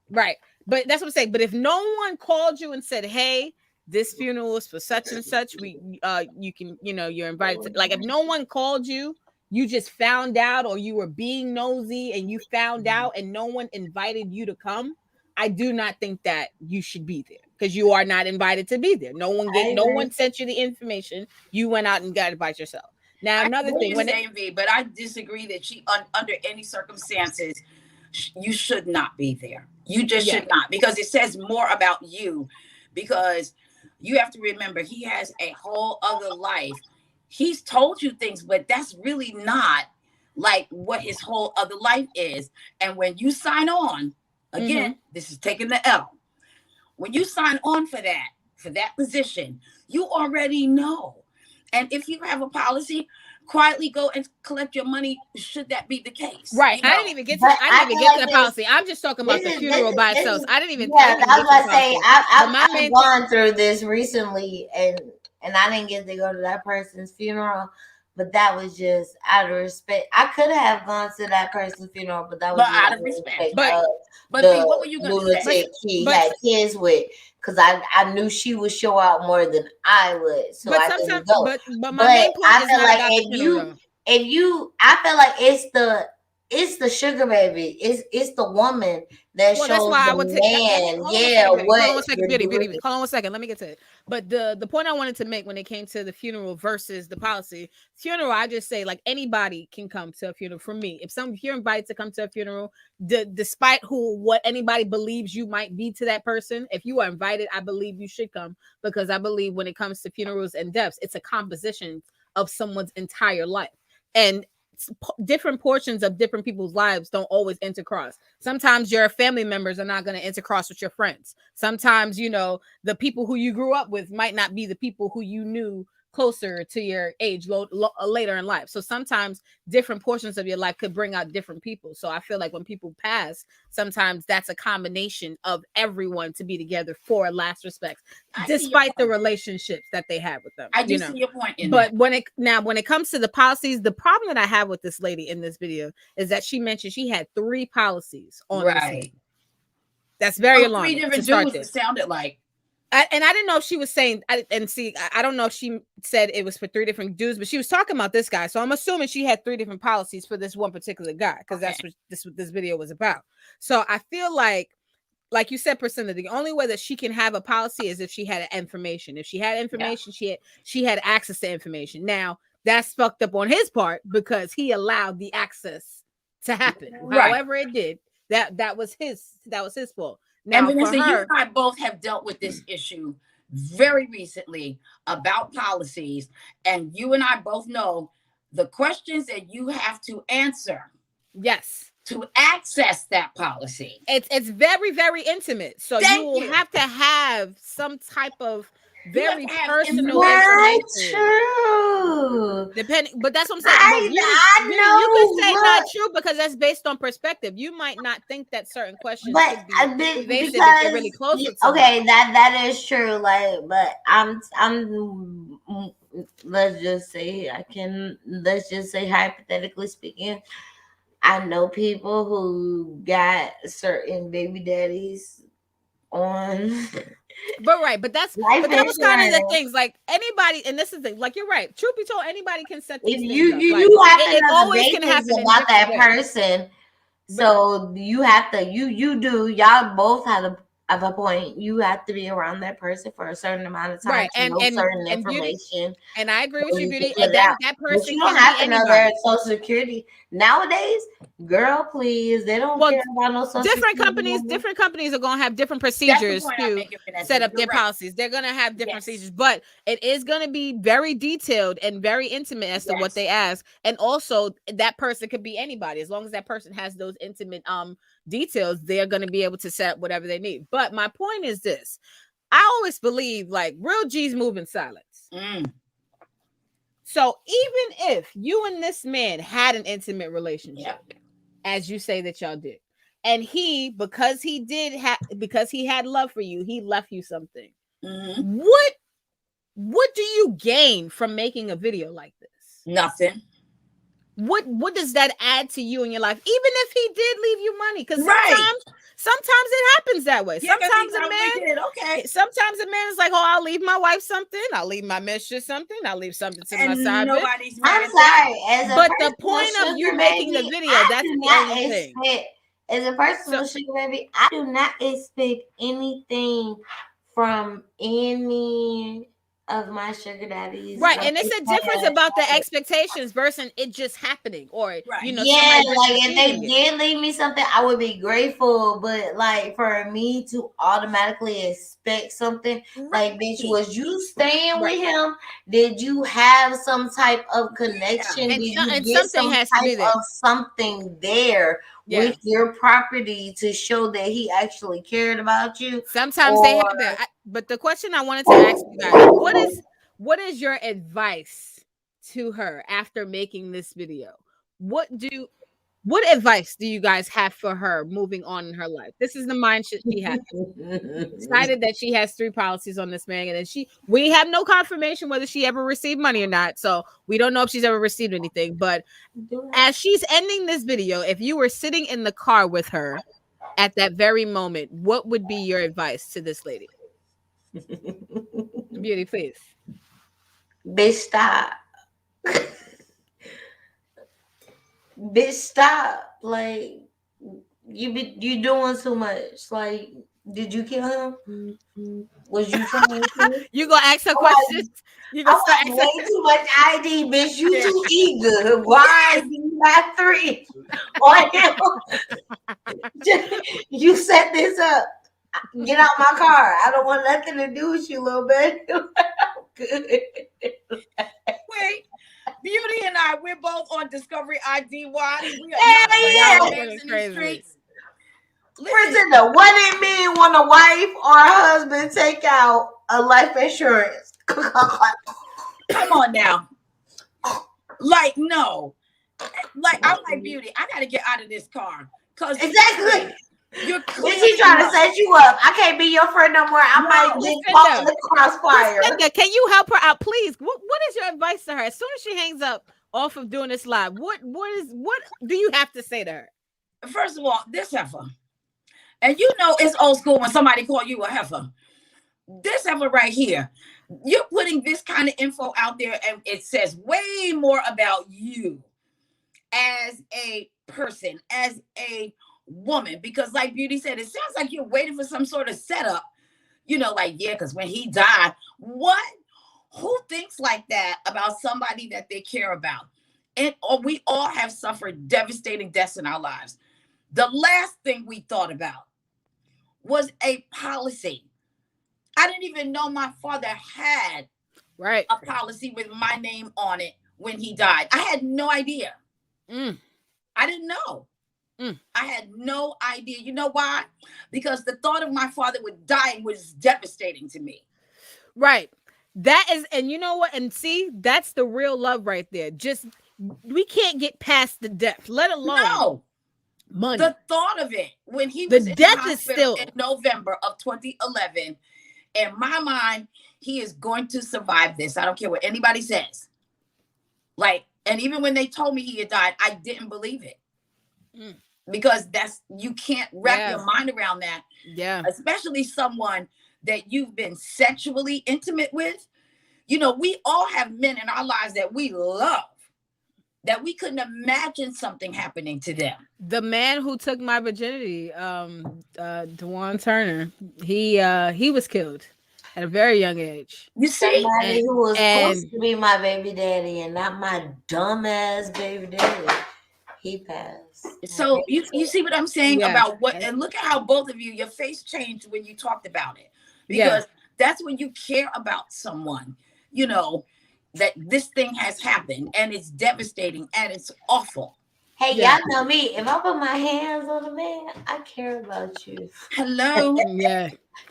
right? But that's what I'm saying. But if no one called you and said, "Hey, this funeral is for such and such," you can, you're invited to, like, if no one called you, you just found out, or you were being nosy and you found out and no one invited you to come, I do not think that you should be there, because you are not invited to be there. No one sent you the information. You went out and got invited yourself. Now, another thing, but I disagree that she, under any circumstances, you should not be there. You just should not, because it says more about you, because you have to remember he has a whole other life. He's told you things, but that's really not like what his whole other life is. And when you sign on, again, this is taking the L. When you sign on for that position, you already know. And if you have a policy, quietly go and collect your money, should that be the case. Right. I didn't even get to the policy. I'm just talking about the funeral by itself. I didn't even. Yeah, I was about to say, I've gone through this recently, and I didn't get to go to that person's funeral. But that was just out of respect. I could have gone to that person's funeral, but that was out of respect. But what were you going to say? He had kids with, because I knew she would show out more than I would, so I couldn't go. But my main point I feel like I feel like it's the sugar baby. It's the woman that shows the man. Hold on one second, Beauty. Hold on one second. Let me get to it. But the point I wanted to make when it came to the funeral versus the policy, funeral, I just say, like, anybody can come to a funeral. For me, if you're invited to come to a funeral, despite what anybody believes you might be to that person, if you are invited, I believe you should come, because I believe when it comes to funerals and deaths, it's a composition of someone's entire life, and different portions of different people's lives don't always intercross. Sometimes your family members are not going to intercross with your friends. Sometimes, the people who you grew up with might not be the people who you knew closer to your age later in life. So sometimes different portions of your life could bring out different people. So I feel like when people pass, sometimes that's a combination of everyone to be together for last respects, despite the relationships that they have with them. I do see your point in but that. when it comes to the policies, the problem that I have with this lady in this video is that she mentioned she had 3 policies on this lady. That's very alarming. 3 different dudes, it sounded like. I didn't know if she was saying, I don't know if she said it was for 3 different dudes, but she was talking about this guy. So I'm assuming she had 3 different policies for this one particular guy, because that's what this video was about. So I feel like you said, Priscilla, the only way that she can have a policy is if she had information. If she had information, she had access to information. Now that's fucked up on his part because he allowed the access to happen. However it did, that was his fault. Now, and Vanessa, you and I both have dealt with this issue very recently about policies, and you and I both know the questions that you have to answer. Yes. To access that policy. It's very, very intimate. So you will have to have some type of very personal information. True. But that's what I'm saying. You could say not true because that's based on perspective. You might not think that certain questions could be evasive if they're really close to okay, that is true. Like, but I'm let's just say hypothetically speaking, I know people who got certain baby daddies on. But that was kind of the things. Like anybody, and this is the thing. Like you're right. Truth be told, anybody can set these things up. You have to know the basics about that person. So you have to. Y'all both have a point. You have to be around that person for a certain amount of time to know certain information. And I agree with you, Beauty. And that person, but you don't have to know their Social Security nowadays. Girl, please, they don't care about no Social Security. Different companies are going to have different procedures to set up their policies. They're going to have different procedures, but it is going to be very detailed and very intimate as to what they ask. And also, that person could be anybody. As long as that person has those intimate details, they're going to be able to set up whatever they need. But my point is this: I always believe like real G's move in silence. So even if you and this man had an intimate relationship, as you say that y'all did, and because he had love for you, he left you something. What do you gain from making a video like this? Nothing. What does that add to you in your life? Even if he did leave you money, because sometimes it happens that way. Sometimes a man is like, oh, I'll leave my wife something, I'll leave my mistress something, I'll leave something to my side. I'm sorry. But the point of you making the video, that's the only thing. As a personal sugar baby, I do not expect anything from any of my sugar daddies. Right. And it's a difference about the expectations versus it just happening. Or like if they did leave me something, I would be grateful. But like for me to automatically expect something, like bitch, was you staying with him? Did you have some type of connection? And did you and get something has to be there. Something there with your property to show that he actually cared about you? Sometimes they have that. But the question I wanted to ask you guys, what is your advice to her after making this video? What advice do you guys have for her moving on in her life? This is the mindset she has. Decided that she has 3 policies on this man, and we have no confirmation whether she ever received money or not. So we don't know if she's ever received anything. But as she's ending this video, if you were sitting in the car with her at that very moment, what would be your advice to this lady? Beauty, please. Bitch, stop. Bitch, stop. Like you doing too much. Like, did you kill him? Was you trying to kill him? You gonna ask her questions? You gonna start way too much ID, bitch. You too eager. Why you got 3? Why you set this up? Get out my car. I don't want nothing to do with you, little bit. Good. Wait, Beauty and I, we're both on Discovery ID Watch. We are in the streets. Listen, what it mean when a wife or a husband take out a life insurance? Come on now. Like, no. Like, I'm like, Beauty, I gotta get out of this car. Cause exactly. You're when she trying to set you up. I can't be your friend no more. I might get caught in the crossfire. Can you help her out, please? What is your advice to her? As soon as she hangs up off of doing this live, what do you have to say to her? First of all, this heifer. And you know it's old school when somebody call you a heifer. This heifer right here. You're putting this kind of info out there, and it says way more about you as a person, as a woman. Because like Beauty said, it sounds like you're waiting for some sort of setup. You know, like, yeah, because when he died, what? Who thinks like that about somebody that they care about? And we all have suffered devastating deaths in our lives. The last thing we thought about was a policy. I didn't even know my father had a policy with my name on it when he died. I had no idea. I didn't know. I had no idea. You know why? Because the thought of my father dying was devastating to me. Right. That is, and you know what? And see, that's the real love right there. Just, we can't get past the death, let alone money. The thought of it when he was in death the is still in November of 2011. In my mind, he is going to survive this. I don't care what anybody says. Like, and even when they told me he had died, I didn't believe it. Because you can't wrap your mind around that. Yeah. Especially someone that you've been sexually intimate with. You know, we all have men in our lives that we love, that we couldn't imagine something happening to them. The man who took my virginity, DeJuan Turner, he was killed at a very young age. You see, somebody who was supposed to be my baby daddy and not my dumbass baby daddy. He passed. So you see what I'm saying about what, and look at how both of you, your face changed when you talked about it, because that's when you care about someone, you know, that this thing has happened and it's devastating and it's awful. Hey, y'all know me. If I put my hands on a man, I care about you. Hello.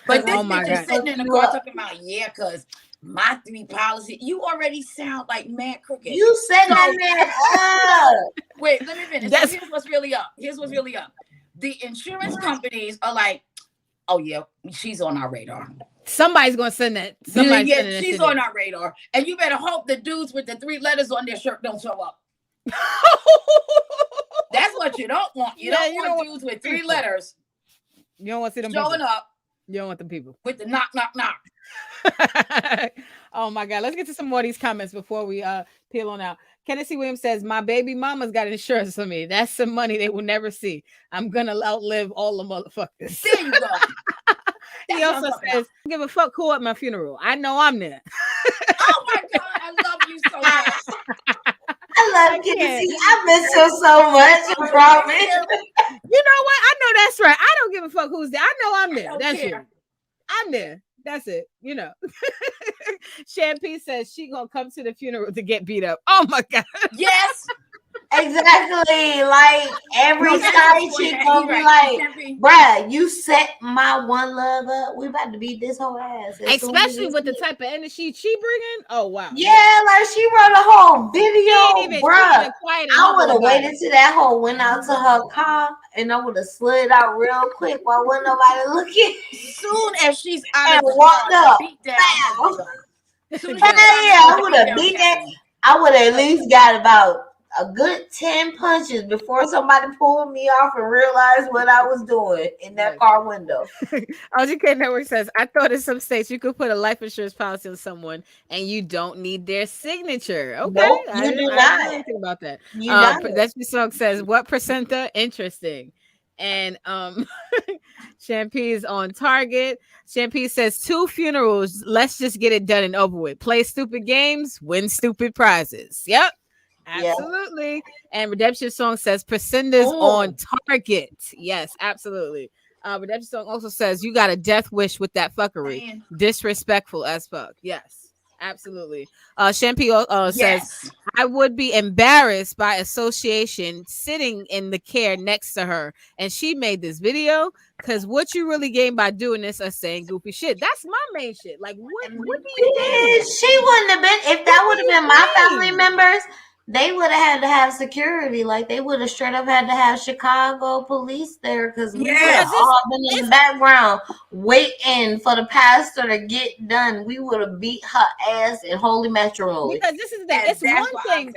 But this bitch is sitting in the car talking about, because my 3 policy. You already sound like mad crooked. You said that man up. Wait, let me finish. So here's what's really up. The insurance companies are like, oh yeah, she's on our radar. Somebody's gonna send that. She's on our radar. And you better hope the dudes with the 3 letters on their shirt don't show up. That's what you don't want. You don't want dudes with 3 letters. You don't want to see them showing up. You don't want them people with the knock, knock, knock. Oh my God. Let's get to some more of these comments before we peel on out. Kennedy Williams says, my baby mama's got insurance for me. That's some money they will never see. I'm gonna outlive all the motherfuckers. There you go. He also says, give a fuck who at my funeral. I know I'm there. Oh my God, I love you so much. I love Kennedy. I miss her so much. I promise. You know what? I know that's right. I don't give a fuck who's there. I know I'm there. That's it. I'm there. That's it. You know. Champagne says she gonna come to the funeral to get beat up. Oh my God. Yes. Exactly. Like every side chick gonna be like, bruh, you set my one love up. We about to beat this whole ass. Especially with the type of energy she bringing. Oh wow. Yeah, like she wrote a whole video, bruh. I would have waited till that hoe went out to her car and I would have slid out real quick while wasn't nobody looking. Soon as she's out and walked up. I would have beat that. I would have at least got about a good 10 punches before somebody pulled me off and realized what I was doing in that car window. OGK Network says, I thought in some states you could put a life insurance policy on someone and you don't need their signature. Okay. Nope, you do not. I didn't know anything about that. That's your song says, what percenta? Interesting. And Champagne is on target. Champagne says 2 funerals. Let's just get it done and over with. Play stupid games, win stupid prizes. Yep. Absolutely. And Redemption Song says Percentage on target. Yes, absolutely. Redemption Song also says you got a death wish with that fuckery. Man. Disrespectful as fuck. Yes, absolutely. Champagne says I would be embarrassed by association sitting in the care next to her, and she made this video. Because what you really gain by doing this is saying goofy shit. That's my main shit. Like, what do you gain? She wouldn't have been if that would have been my family members. They would have had to have security. Like they would have straight up had to have Chicago police there because we would have all been in the background waiting for the pastor to get done. We would have beat her ass in holy matrimony. Because this is the thing. It's one thing.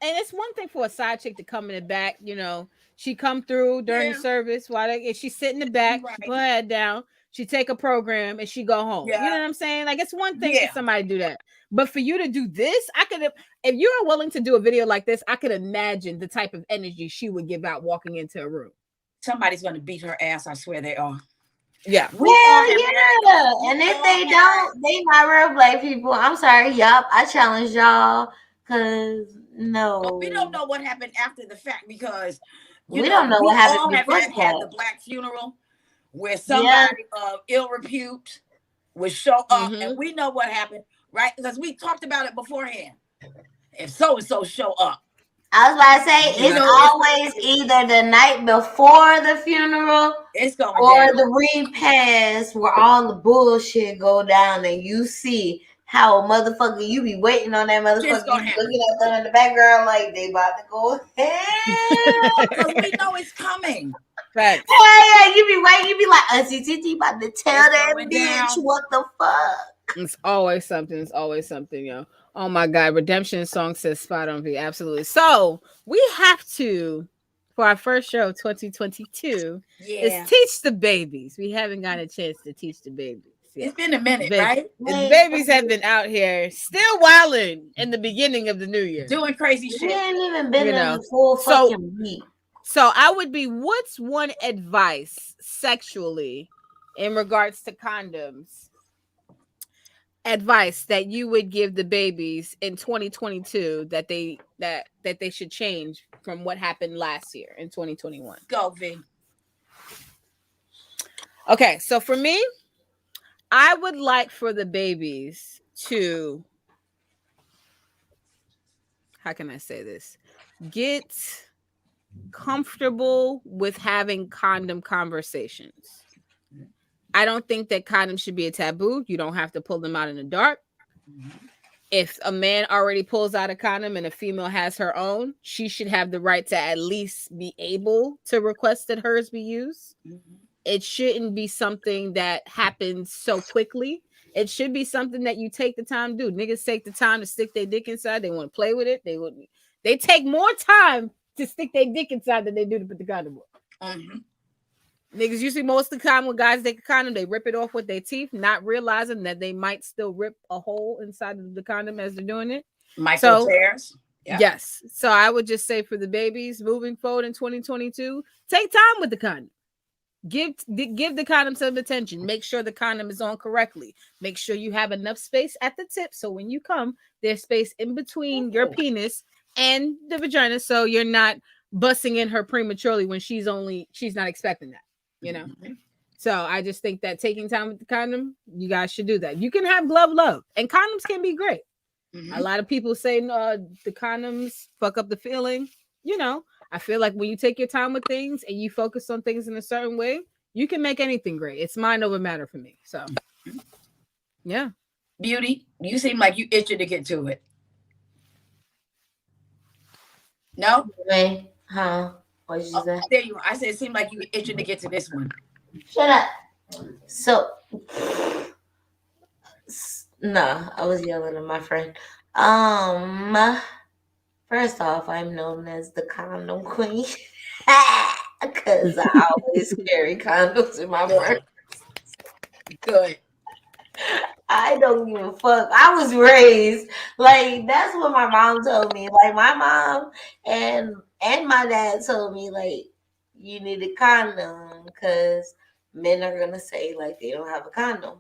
And it's one thing for a side chick to come in the back, you know, she come through during the service while she sit in the back, she put her head down, she take a program and she go home. You know what I'm saying? Like it's one thing for somebody to do that. But for you to do this, I could have, if you are willing to do a video like this, I could imagine the type of energy she would give out walking into a room. Somebody's going to beat her ass. I swear they are. Yeah. Well, yeah. And if they don't, they not real black people. I'm sorry. Yup. I challenge y'all because no. Well, we don't know what happened after the fact because we don't know what happened before had the black funeral where somebody of ill repute would show up and we know what happened, right? Because we talked about it beforehand. If so-and-so show up. I was about to say, it's always either the night before the funeral or the repast where all the bullshit go down and you see how a motherfucker, you be waiting on that motherfucker, looking at them in the background like they about to go hell. Because we know it's coming. Right. Yeah, you be waiting, you be like, Auntie Titi about to tell that bitch what the fuck. It's always something. It's always something, yo. Oh my God. Redemption song says spot on V. Absolutely. So we have to, for our first show 2022, is teach the babies. We haven't got a chance to teach the babies. Yeah. It's been a minute, right? The babies have been out here still wilding in the beginning of the new year. Doing crazy shit. We ain't even been in the full fucking week. So I would be, what's one advice sexually in regards to condoms? Advice that you would give the babies in 2022 that they should change from what happened last year in 2021. Go, V. Okay, so for me, I would like for the babies to, how can I say this? Get comfortable with having condom conversations. I don't think that condoms should be a taboo. You don't have to pull them out in the dark. If a man already pulls out a condom and a female has her own, she should have the right to at least be able to request that hers be used. It shouldn't be something that happens so quickly. It should be something that you take the time to do. Niggas take the time to stick their dick inside. They want to play with it. They take more time to stick their dick inside than they do to put the condom on. Niggas usually most of the time when guys take a condom, they rip it off with their teeth, not realizing that they might still rip a hole inside of the condom as they're doing it. Micro tears. Yeah. Yes. So I would just say for the babies moving forward in 2022, take time with the condom. Give the condom some attention. Make sure the condom is on correctly. Make sure you have enough space at the tip so when you come, there's space in between your penis and the vagina so you're not busting in her prematurely when she's not expecting that. You know, so I just think that taking time with the condom, you guys should do that. You can have glove love, and condoms can be great. A lot of people say the condoms fuck up the feeling. You know, I feel like when you take your time with things and you focus on things in a certain way, you can make anything great. It's mind over matter for me. So, yeah. Beauty, you seem like you itching to get to it. No? Huh? What did you say? There you are. I said it seemed like you were itching to get to this one. Shut up. So, no, I was yelling at my friend. First off, I'm known as the condom queen because I always carry condoms in my purse. Good. I don't give a fuck. I was raised like that's what my mom told me. Like my mom and my dad told me like you need a condom because men are gonna say like they don't have a condom.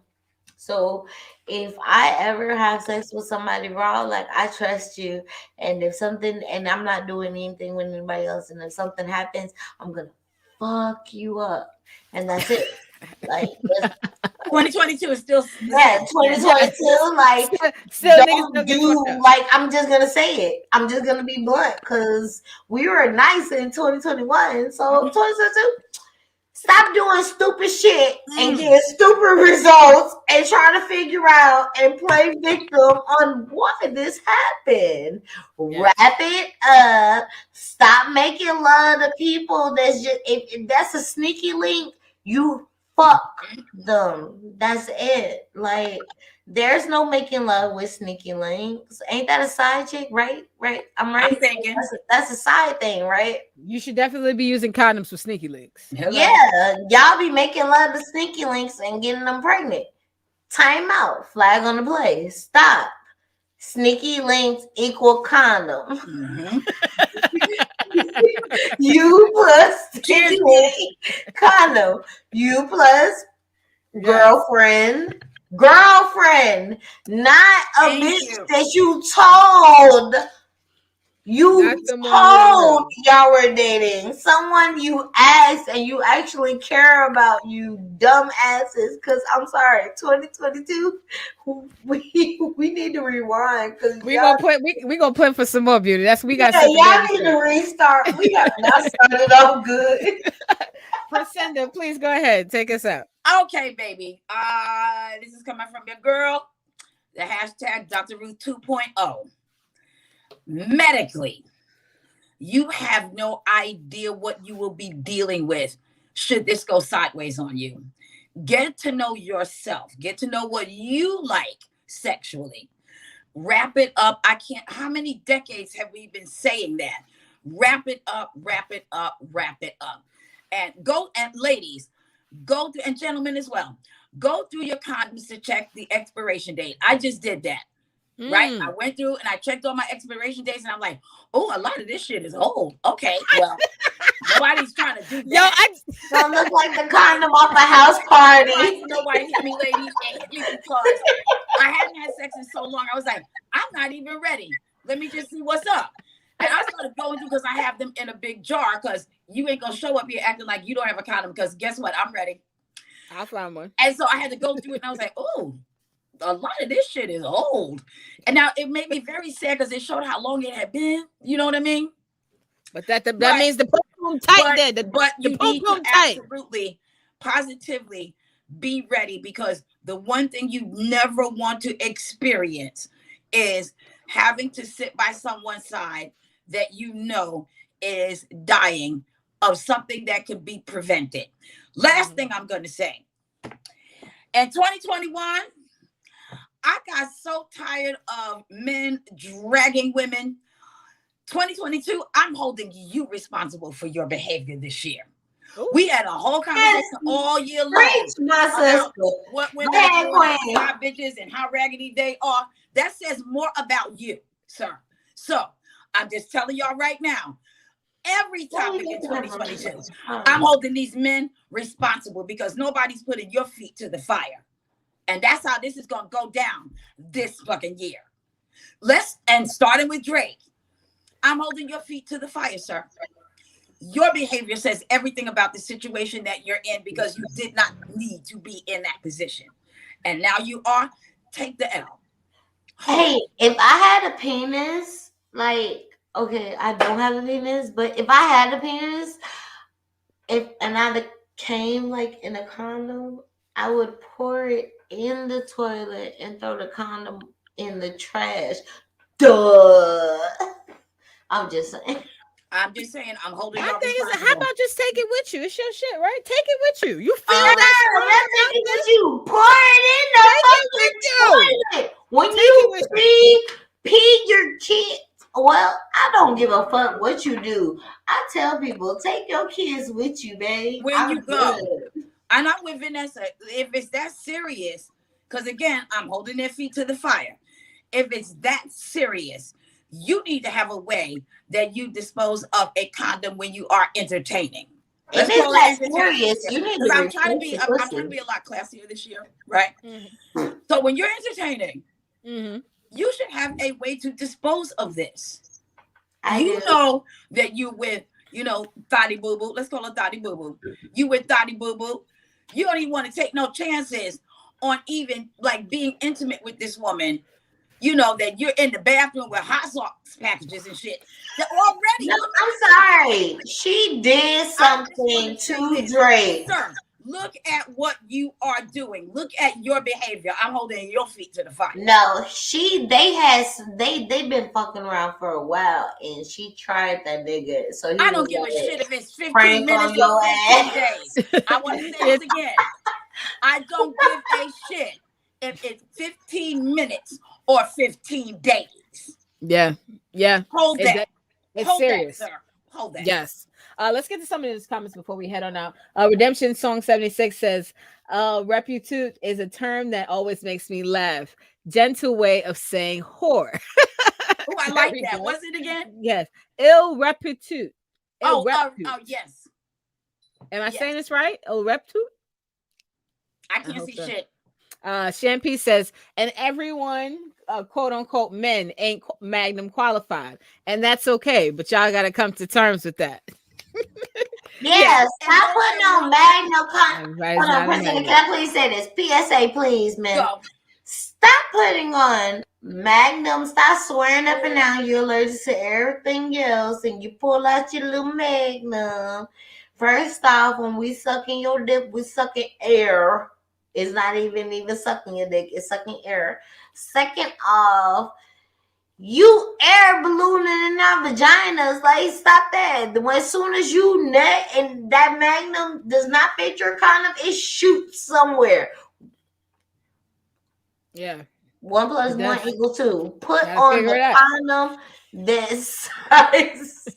So if I ever have sex with somebody raw, like I trust you, and if something, and I'm not doing anything with anybody else, and if something happens, I'm gonna fuck you up, and that's it. Like 2022 is still 2022. Like, still don't do like. I'm just gonna say it. I'm just gonna be blunt because we were nice in 2021. So 2022. Stop doing stupid shit and getting stupid results and trying to figure out and play victim on why this happened. Yes. Wrap it up. Stop making love to people that's just, if that's a sneaky link, you fuck them. That's it. Like, there's no making love with sneaky links. Ain't that a side chick? Right? I'm right. I'm thinking that's a side thing, right? You should definitely be using condoms for sneaky links. Hello. Yeah, y'all be making love to sneaky links and getting them pregnant. Time out. Flag on the play. Stop. Sneaky links equal condom. Mm-hmm. You plus sneaky link, condom. You plus girlfriend, not a bitch that you told. You told y'all were dating someone you asked and you actually care about, you dumb asses. Because I'm sorry, 2022, we need to rewind because we gonna put for some more beauty. That's we got. Y'all need to restart. We got not started off good. Priscilla, please go ahead, take us out. Okay, baby. This is coming from your girl. The hashtag Dr. Ruth 2.0. Medically, you have no idea what you will be dealing with should this go sideways on you. Get to know yourself. Get to know what you like sexually. Wrap it up. How many decades have we been saying that? Wrap it up, wrap it up, wrap it up. And ladies, go through, and gentlemen as well, go through your condoms to check the expiration date. I just did that. Right? I went through and I checked all my expiration dates and I'm like, oh, a lot of this shit is old. Okay, well, nobody's trying to do that. Yo, I don't look like the condom off a house party. Nobody hit me, ladies. It hit me because I hadn't had sex in so long. I was like, I'm not even ready. Let me just see what's up. And I started going through because I have them in a big jar because you ain't going to show up here acting like you don't have a condom because guess what? I'm ready. I'll find one. And so I had to go through it and I was like, oh, a lot of this shit is old. And now it made me very sad because it showed how long it had been. You know what I mean? But that means the boom tight there. But you need to absolutely, positively be ready because the one thing you never want to experience is having to sit by someone's side that you know is dying of something that can be prevented. Last thing I'm going to say. In 2021, I got so tired of men dragging women. 2022, I'm holding you responsible for your behavior this year. Ooh. We had a whole conversation all year long about what women are doing, hot bitches, and how raggedy they are. That says more about you, sir. So I'm just telling y'all right now, every topic in 2022, I'm holding these men responsible because nobody's putting your feet to the fire. And that's how this is going to go down this fucking year. Starting with Drake, I'm holding your feet to the fire, sir. Your behavior says everything about the situation that you're in because you did not need to be in that position. And now you are. Take the L. Hey, if I had a penis, like, okay, I don't have a penis, but if I had a penis, and I came like in a condom, I would pour it in the toilet and throw the condom in the trash. Duh. I'm just saying. I'm holding my thing is, how about just take it with you? It's your shit, right? Take it with you. You feel that? Take it with you. Pour it in the fucking toilet. When you pee your kids. Well, I don't give a fuck what you do. I tell people, take your kids with you, babe. When you go. And I'm with Vanessa. If it's that serious, because again, I'm holding their feet to the fire. If it's that serious, you need to have a way that you dispose of a condom when you are entertaining. If it's that serious, you need to. I'm trying to be a lot classier this year, right? Mm-hmm. So when you're entertaining, you should have a way to dispose of this. You know that you with, Thotty Boo Boo. Let's call her Thotty Boo Boo. You with Thotty Boo Boo. You don't even want to take no chances on even like being intimate with this woman, you know, that you're in the bathroom with hot sauce packages and shit. That already. No, I'm sorry. She did something to Drake. Sir, look at what you are doing. Look at your behavior. I'm holding your feet to the fire. No, they've been fucking around for a while, and she tried that nigga. So I don't give a shit if it's 15 minutes or 15 days. I want to say this again. I don't give a shit if it's 15 minutes or 15 days. Yeah. Hold that. It's Hold serious. that, sir. Hold that. Yes. Let's get to some of these comments before we head on out. Redemption Song 76 says, reputute is a term that always makes me laugh. Gentle way of saying whore. Oh, I like that. What's it again? Yes. Ill reputute. Oh, yes. Am I saying this right? Ill reputute? I can't see shit. Shampoo says, and everyone, quote unquote, men ain't Magnum qualified. And that's okay. But y'all got to come to terms with that. Yes, stop putting on Magnum. Hold on, President, can I please say this? PSA, please, man. Go. Stop putting on Magnum. Stop swearing up and down you're allergic to everything else, and you pull out your little Magnum. First off, when we sucking your dick, we sucking air. It's not even sucking your dick. It's sucking air. Second off, you air ballooning in our vaginas. Like, stop that. As soon as you nut and that Magnum does not fit your condom, it shoots somewhere. Yeah. 1 + 1 = 2. Put on the condom this size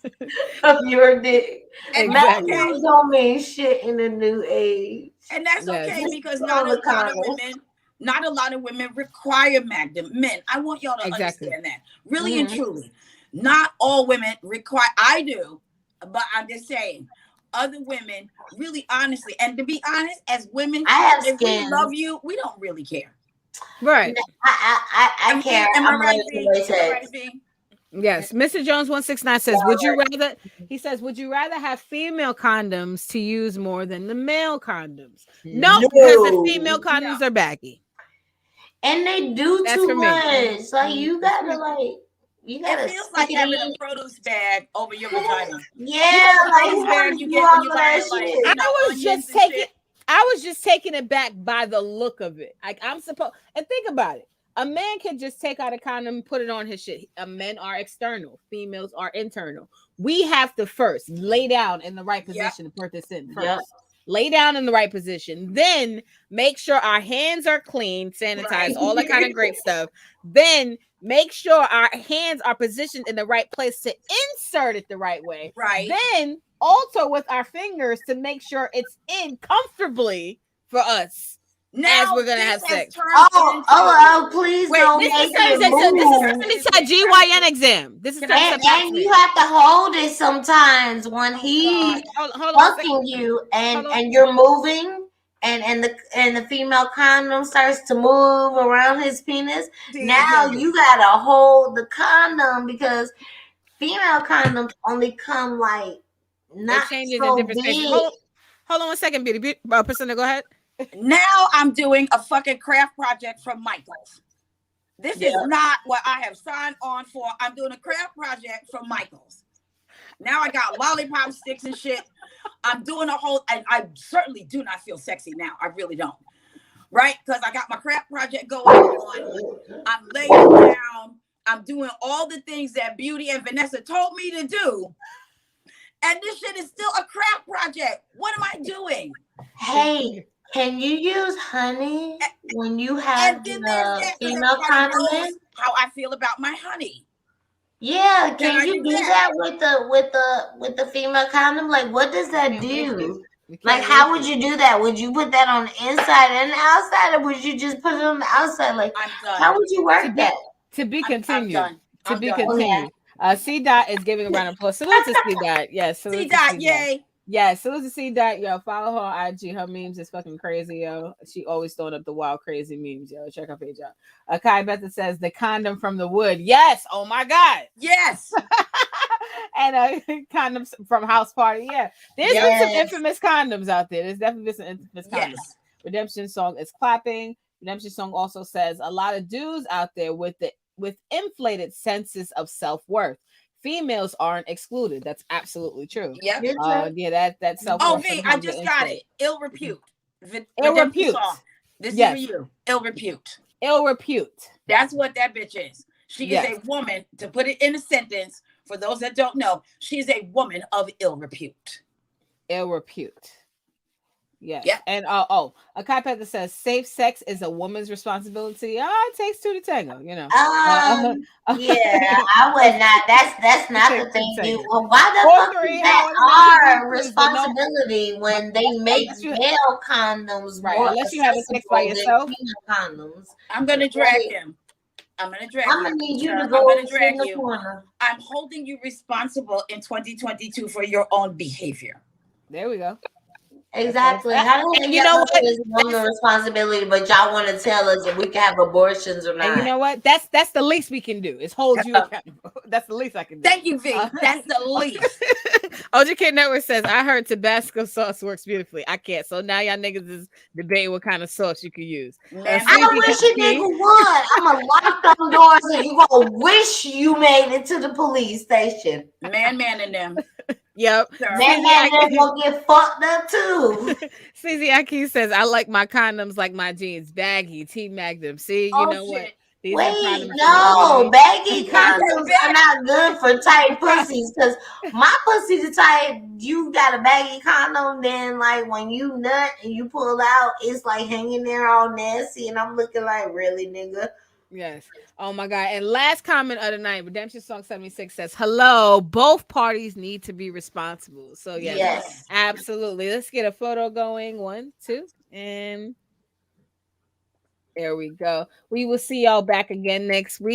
of your dick. And Magnum don't mean shit in the new age. And that's okay because not a lot of women require Magnum. Men, I want y'all to understand that. Really and truly. Not all women require, I do, but I'm just saying, other women, really honestly, and to be honest, as women, if we love you, we don't really care. Right. I care. Am I right, V? Yes. Mr. Jones 169 says, would you rather have female condoms to use more than the male condoms? No, because the female condoms are baggy. And they do too much. Like, you gotta it feels like having a produce bag over your vagina. Yeah, like bag you get when you buy I was just taking it back by the look of it. Like, I'm supposed, and think about it. A man can just take out a condom and put it on his shit. Men are external. Females are internal. We have to first lay down in the right position to put this in first. Yep. Lay down in the right position. Then make sure our hands are clean, sanitized, all that kind of great stuff. Then make sure our hands are positioned in the right place to insert it the right way. Right. Then also with our fingers to make sure it's in comfortably for us. Now, as we're gonna have sex. Please don't make it move. This is a GYN exam. This is and you have to hold it sometimes when he's fucking you and you're moving and the female condom starts to move around his penis. Now you gotta hold the condom because female condoms only come like not so big. Hold on 1 second, Beauty. Priscilla, go ahead. Now I'm doing a fucking craft project from Michael's. This is not what I have signed on for. I'm doing a craft project from Michael's. Now I got lollipop sticks and shit. I'm doing a whole, and I certainly do not feel sexy now. I really don't. Right? Because I got my craft project going on. I'm laying down. I'm doing all the things that Beauty and Vanessa told me to do. And this shit is still a craft project. What am I doing? Hey. Can you use honey when you have the female condom? How I feel about my honey? Yeah, can you do that with the female condom? Like, what does that do? Like, how would you do that? Would you put that on the inside and the outside, or would you just put it on the outside? Like, how would you work that? To be continued. To be continued. C Dot is giving a round of applause. Salute to C Dot. Yes, C Dot. Yay. Yeah, salute to C Dot, yo. Follow her on IG. Her memes is fucking crazy, yo. She always throwing up the wild, crazy memes, yo. Check her page out. Kai Betha says the condom from the wood. Yes. Oh my God. Yes. And condoms from House Party. Yeah. There's been some infamous condoms out there. There's definitely been some infamous condoms. Redemption Song is clapping. Redemption Song also says a lot of dudes out there with inflated senses of self-worth. Females aren't excluded. That's absolutely true. Yep. Yeah, that self-worth. Oh, V, I just got it. Ill repute. Ill repute. This is for you. Ill repute. Ill repute. That's what that bitch is. She is a woman, to put it in a sentence, for those that don't know, she's a woman of ill repute. Ill repute. Yes. Yeah. And a copy that says safe sex is a woman's responsibility. It takes two to tango, you know. Yeah, I would not. That's not the thing. Why the fuck is that our responsibility when they make male condoms more unless you have a sex by yourself? Condoms. I'm gonna drag him. I'm gonna need you to go drag you. Corner. I'm holding you responsible in 2022 for your own behavior. There we go. Exactly. How do we know what is woman responsibility, but y'all want to tell us if we can have abortions or not? And you know what? That's the least we can do is hold you accountable. That's the least I can do. Thank you, V. That's the least. OGK Network says, I heard Tabasco sauce works beautifully. I can't. So now y'all niggas is debating what kind of sauce you can use. I wish a nigga would. I'm gonna lock them doors and you gonna wish you made it to the police station. Man in them. Yep. Man gonna get fucked up too. CZ Aki says, I like my condoms like my jeans, baggy, T-mag them. See, you know what? Wait, no, baggy condoms are not good for tight pussies because my pussy's tight. You got a baggy condom, then like when you nut and you pull out, it's like hanging there all nasty, and I'm looking like, really, nigga? Yes. Oh my God. And last comment of the night, Redemption Song 76 says, hello, both parties need to be responsible. So yes. Absolutely. Let's get a photo going. 1, 2, and there we go. We will see y'all back again next week.